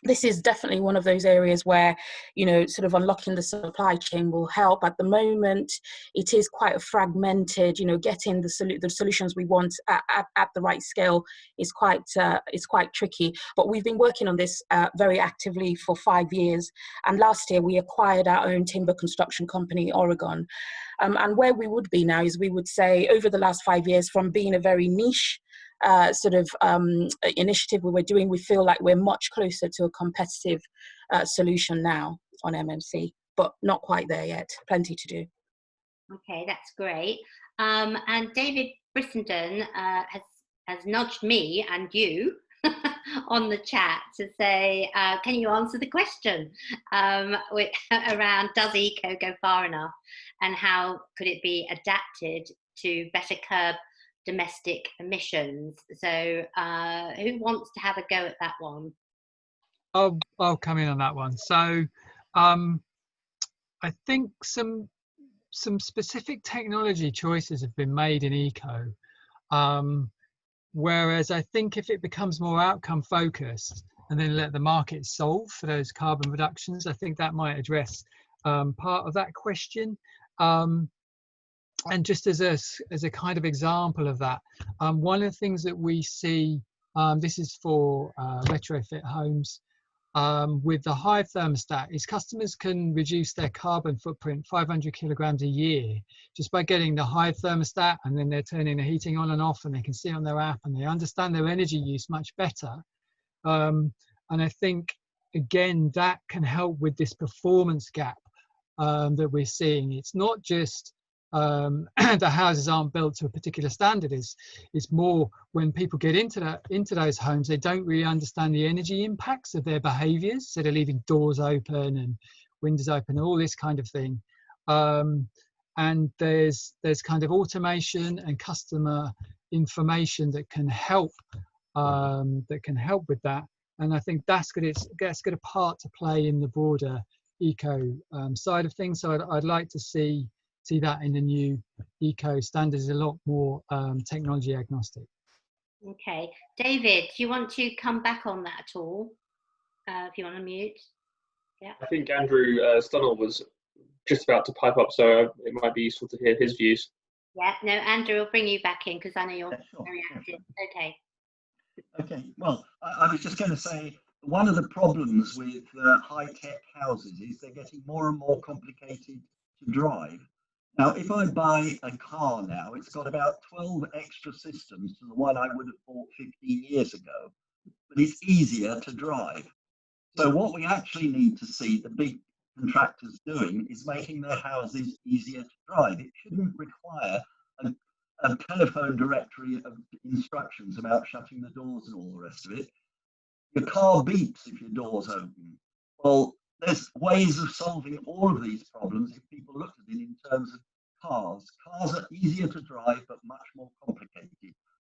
this is definitely one of those areas where, you know, sort of unlocking the supply chain will help. At the moment, it is quite a fragmented, you know, getting the solutions we want at the right scale is quite tricky. But we've been working on this very actively for 5 years. And last year we acquired our own timber construction company, Oregon. And where we would be now is, we would say, over the last 5 years, from being a very niche initiative we were doing, we feel like we're much closer to a competitive solution now on MMC, but not quite there yet. Plenty to do. Okay, that's great. And David Brissenden has has nudged me and you on the chat to say, can you answer the question around does eco go far enough, and how could it be adapted to better curb domestic emissions? So who wants to have a go at that one? I'll come in on that one. So I think some specific technology choices have been made in eco, whereas I think if it becomes more outcome focused and then let the market solve for those carbon reductions, I think that might address part of that question. And just as a kind of example of that, one of the things that we see, this is for retrofit homes, with the Hive thermostat, is customers can reduce their carbon footprint 500 kilograms a year just by getting the Hive thermostat, and then they're turning the heating on and off, and they can see on their app and they understand their energy use much better. And I think, again, that can help with this performance gap that we're seeing. It's not just the houses aren't built to a particular standard. It's more when people get into those homes, they don't really understand the energy impacts of their behaviours. So they're leaving doors open and windows open, all this kind of thing. And there's kind of automation and customer information that can help with that. And I think that's got a part to play in the broader eco side of things. So I'd like to see that in the new eco standards a lot more technology agnostic. Okay, David, do you want to come back on that at all? If you want to mute. Yeah. I think Andrew Stunnell was just about to pipe up, so it might be useful to hear his views. Yeah, no, Andrew, I'll bring you back in because I know you're very active. Okay. Okay, well, I was just going to say, one of the problems with high-tech houses is they're getting more and more complicated to drive. Now, if I buy a car now, it's got about 12 extra systems to the one I would have bought 15 years ago, but it's easier to drive. So what we actually need to see the big contractors doing is making their houses easier to drive. It shouldn't require a telephone directory of instructions about shutting the doors and all the rest of it. Your car beeps if your door's open. Well, there's ways of solving all of these problems if people look at it in terms of cars. Cars are easier to drive, but much more complicated.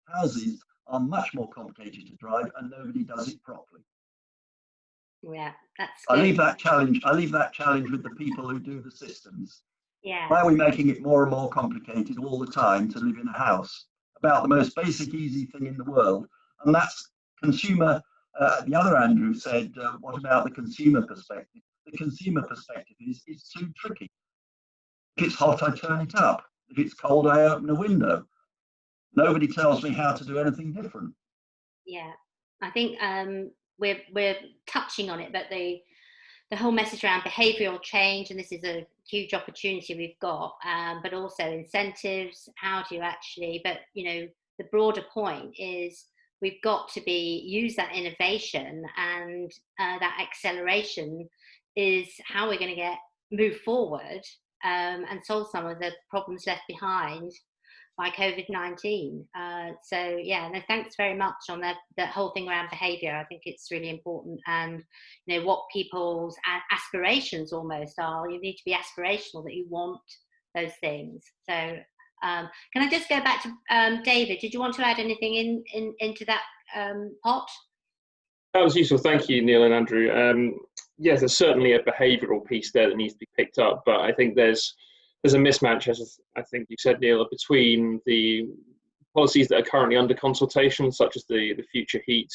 Houses are much more complicated to drive, and nobody does it properly. Yeah, that's good. I leave that challenge with the people who do the systems. Yeah. Why are we making it more and more complicated all the time to live in a house about the most basic, easy thing in the world? And that's consumer. The other Andrew said, what about the consumer perspective? The consumer perspective is it's too tricky. If it's hot, I turn it up. If it's cold, I open a window. Nobody tells me how to do anything different. Yeah, I think we're touching on it, but the whole message around behavioural change, and this is a huge opportunity we've got, but also incentives. How do you actually? But you know, the broader point is we've got to use that innovation, and that acceleration is how we're going to move forward and solve some of the problems left behind by COVID-19. So yeah, no, thanks very much on that whole thing around behaviour. I think it's really important, and you know what people's aspirations almost are. You need to be aspirational that you want those things. So can I just go back to David? Did you want to add anything into that pot? That was useful. Thank you, Neil and Andrew. Yes, there's certainly a behavioural piece there that needs to be picked up, but I think there's a mismatch, as I think you said, Neil, between the policies that are currently under consultation, such as the future heat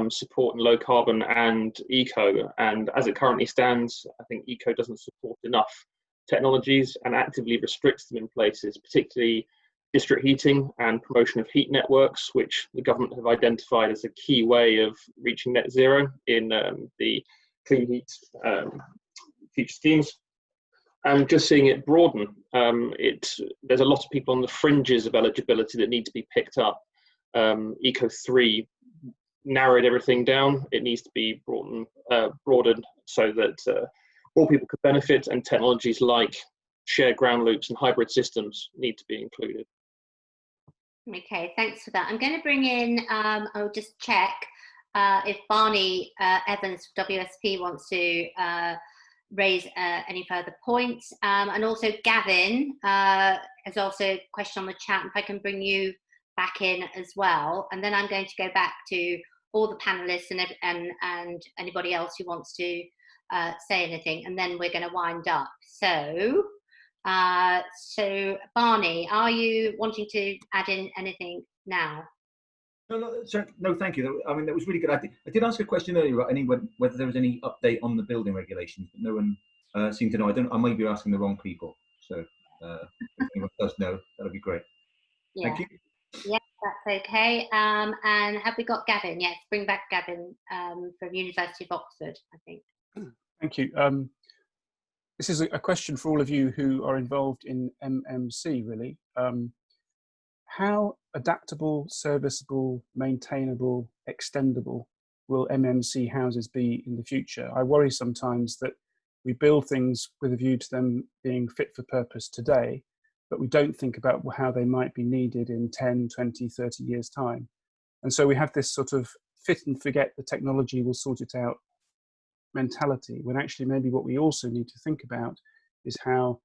support and low carbon, and eco. And as it currently stands, I think eco doesn't support enough technologies and actively restricts them in places, particularly district heating and promotion of heat networks, which the government have identified as a key way of reaching net zero in the clean heat future schemes. And just seeing it broaden, there's a lot of people on the fringes of eligibility that need to be picked up. Eco 3 narrowed everything down. It needs to be broadened so that all people could benefit, and technologies like shared ground loops and hybrid systems need to be included. Okay, thanks for that. I'm going to bring in, I'll just check if Barney Evans, WSP, wants to raise any further points. And also Gavin has also a question on the chat, if I can bring you back in as well. And then I'm going to go back to all the panelists and anybody else who wants to say anything, and then we're going to wind up. So, so Barney, are you wanting to add in anything now? No, sorry, no, thank you. I mean, that was really good. I did ask a question earlier about whether there was any update on the building regulations, but no one seemed to know. I might be asking the wrong people. So if anyone does know, that'll be great. Yeah. Thank you. Yeah, that's okay. And have we got Gavin? Yes, bring back Gavin from University of Oxford, I think. Thank you. This is a question for all of you who are involved in MMC, really. How adaptable, serviceable, maintainable, extendable will MMC houses be in the future? I worry sometimes that we build things with a view to them being fit for purpose today, but we don't think about how they might be needed in 10, 20, 30 years' time. And so we have this sort of fit and forget, the technology will sort it out mentality, when actually maybe what we also need to think about is how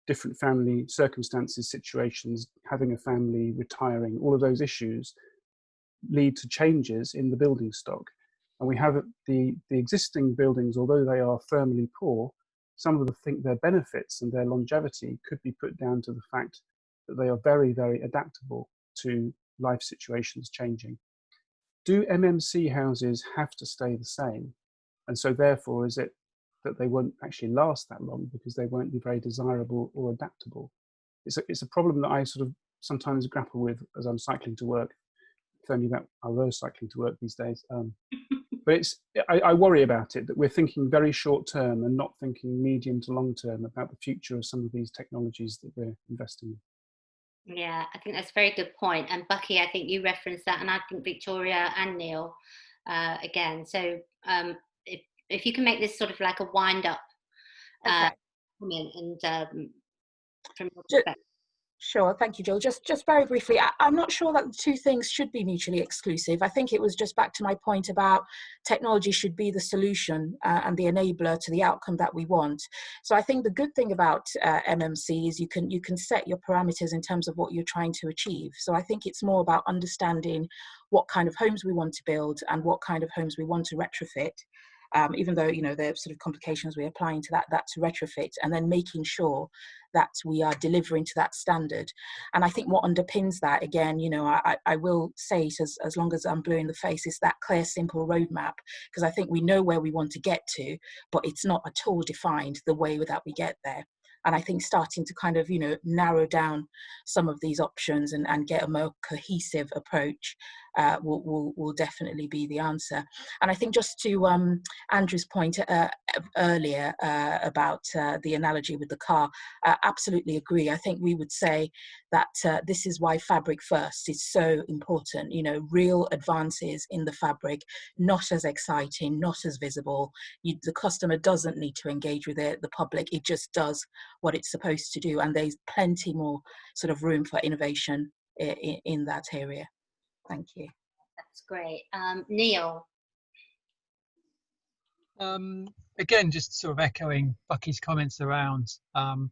different family circumstances, situations, having a family, retiring, all of those issues lead to changes in the building stock. And we have the existing buildings, although they are firmly poor, some of their benefits and their longevity could be put down to the fact that they are very, very adaptable to life situations changing. Do MMC houses have to stay the same? And so therefore, is it that they won't actually last that long because they won't be very desirable or adaptable? It's a problem that I sort of sometimes grapple with as I'm cycling to work. If only that I were cycling to work these days. But I worry about it, that we're thinking very short term and not thinking medium to long term about the future of some of these technologies that we're investing in. Yeah, I think that's a very good point. And Bukky, I think you referenced that, and I think Victoria and Neal again. So if you can make this sort of like a wind up comment and from your perspective. Sure, thank you, Jill. Just very briefly, I'm not sure that the two things should be mutually exclusive. I think it was just back to my point about technology should be the solution and the enabler to the outcome that we want. So I think the good thing about MMC is you can set your parameters in terms of what you're trying to achieve. So I think it's more about understanding what kind of homes we want to build and what kind of homes we want to retrofit. Even though, you know, there are sort of complications we're applying to that to retrofit, and then making sure that we are delivering to that standard. And I think what underpins that, again, you know, I will say it as long as I'm blue in the face, is that clear, simple roadmap, because I think we know where we want to get to, but it's not at all defined the way that we get there. And I think starting to kind of, you know, narrow down some of these options and get a more cohesive approach will definitely be the answer. And I think just to Andrew's point earlier about the analogy with the car, absolutely agree. I think we would say that this is why fabric first is so important. You know, real advances in the fabric, not as exciting, not as visible. The customer doesn't need to engage with it, the public, it just does what it's supposed to do. And there's plenty more sort of room for innovation in that area. Thank you. That's great. Neal. Again, just sort of echoing Bukky's comments around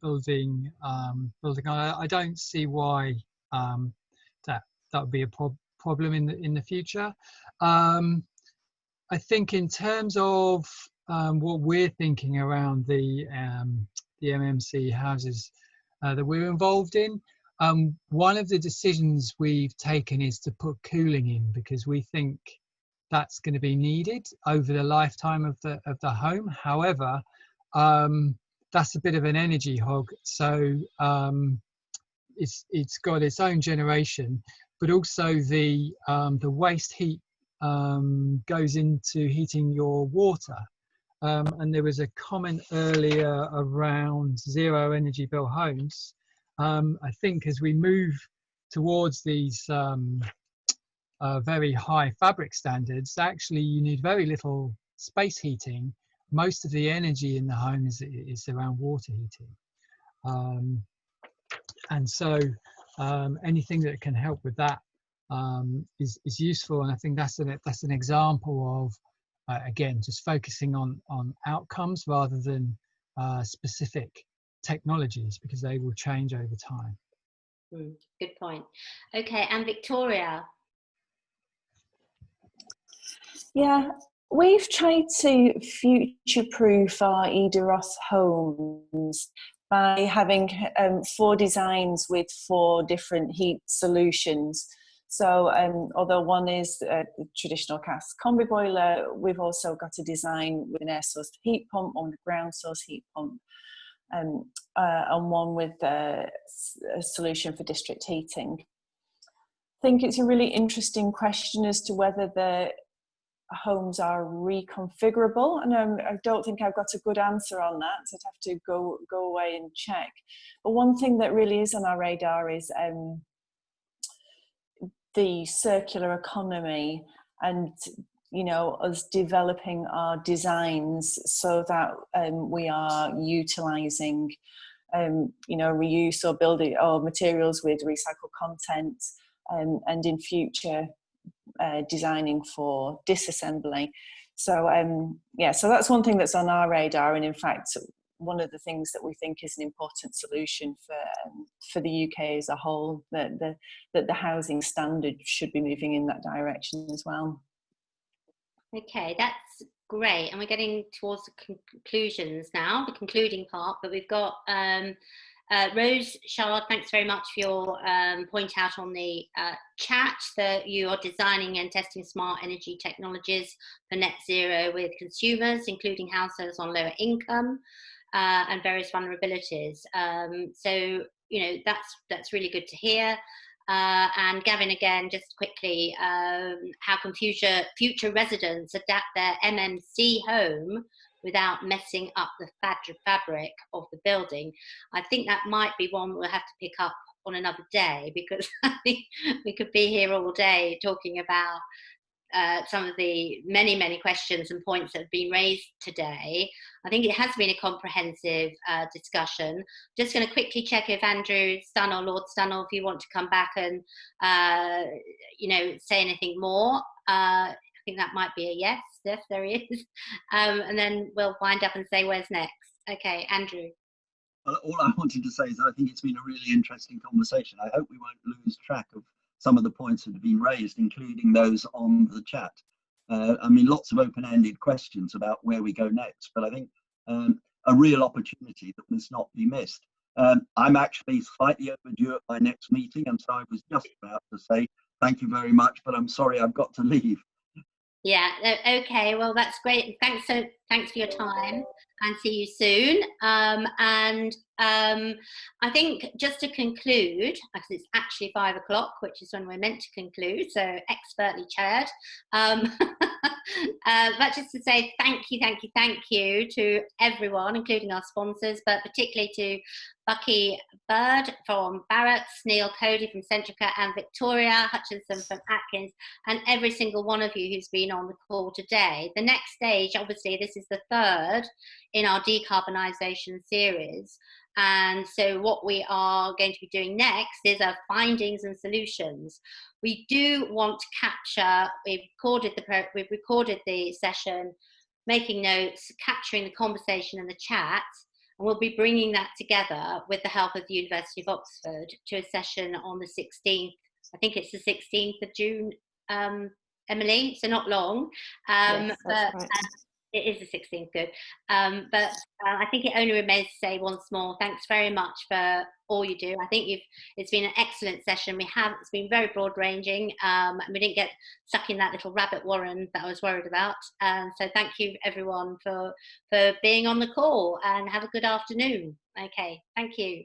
building. I don't see why that would be a problem in the future. I think in terms of what we're thinking around the MMC houses that we're involved in, one of the decisions we've taken is to put cooling in, because we think that's going to be needed over the lifetime of the home. However, that's a bit of an energy hog, so it's got its own generation, but also the waste heat goes into heating your water. And there was a comment earlier around zero energy bill homes. I think as we move towards these very high fabric standards, actually you need very little space heating. Most of the energy in the home is around water heating. And so anything that can help with that is useful. And I think that's an example of again, just focusing on outcomes rather than specific technologies, because they will change over time. Good point. Okay, and Victoria. Yeah, we've tried to future-proof our Edaros homes by having 4 designs with 4 different heat solutions. So although one is the traditional gas combi boiler, we've also got a design with an air source heat pump, one with a ground source heat pump, and one with a solution for district heating. I think it's a really interesting question as to whether the homes are reconfigurable, and I don't think I've got a good answer on that, so I'd have to go away and check. But one thing that really is on our radar is the circular economy, and us developing our designs so that we are utilising reuse or building or materials with recycled content, and in future designing for disassembly. So so that's one thing that's on our radar, and in fact one of the things that we think is an important solution for the UK as a whole, that the housing standard should be moving in that direction as well. Okay, that's great, and we're getting towards the conclusions now, the concluding part, but we've got Rose Shard, thanks very much for your point out on the chat that you are designing and testing smart energy technologies for net zero with consumers, including households on lower income and various vulnerabilities. So, that's really good to hear. And Gavin, again, just quickly, how can future residents adapt their MMC home without messing up the fabric of the building? I think that might be one we'll have to pick up on another day, because I think we could be here all day talking about some of the many questions and points that have been raised today. I think it has been a comprehensive discussion. Just going to quickly check if Andrew Stunnell, Lord Stunnell, if you want to come back and say anything more. I think that might be a yes. Yes, there he is. And then we'll wind up and say where's next. Okay, Andrew. Well, all I wanted to say is that I think it's been a really interesting conversation. I hope we won't lose track of some of the points that have been raised, including those on the chat. I mean, lots of open-ended questions about where we go next, but I think a real opportunity that must not be missed. I'm actually slightly overdue at my next meeting, and so I was just about to say thank you very much, but I'm sorry I've got to leave. Yeah, okay, well, that's great. Thanks for your time, and see you soon. And I think just to conclude, because it's actually 5 o'clock, which is when we're meant to conclude, so expertly chaired, but just to say thank you to everyone, including our sponsors, but particularly to Bukky from Barratt, Neal, Coady from Centrica, and Victoria Hutchinson from Atkins, and every single one of you who's been on the call today. The next stage, obviously, this is the 3rd in our decarbonisation series. And so what we are going to be doing next is our findings and solutions. We do want to capture, we've recorded the session, making notes, capturing the conversation and the chat, and we'll be bringing that together with the help of the University of Oxford to a session on the 16th. I think it's the 16th of June, Emily, so not long. Yes, that's right. It is the 16th, good. But I think it only remains to say once more, thanks very much for all you do. I think it's been an excellent session. It's been very broad ranging, and we didn't get stuck in that little rabbit warren that I was worried about. So thank you everyone for being on the call, and have a good afternoon. Okay, thank you.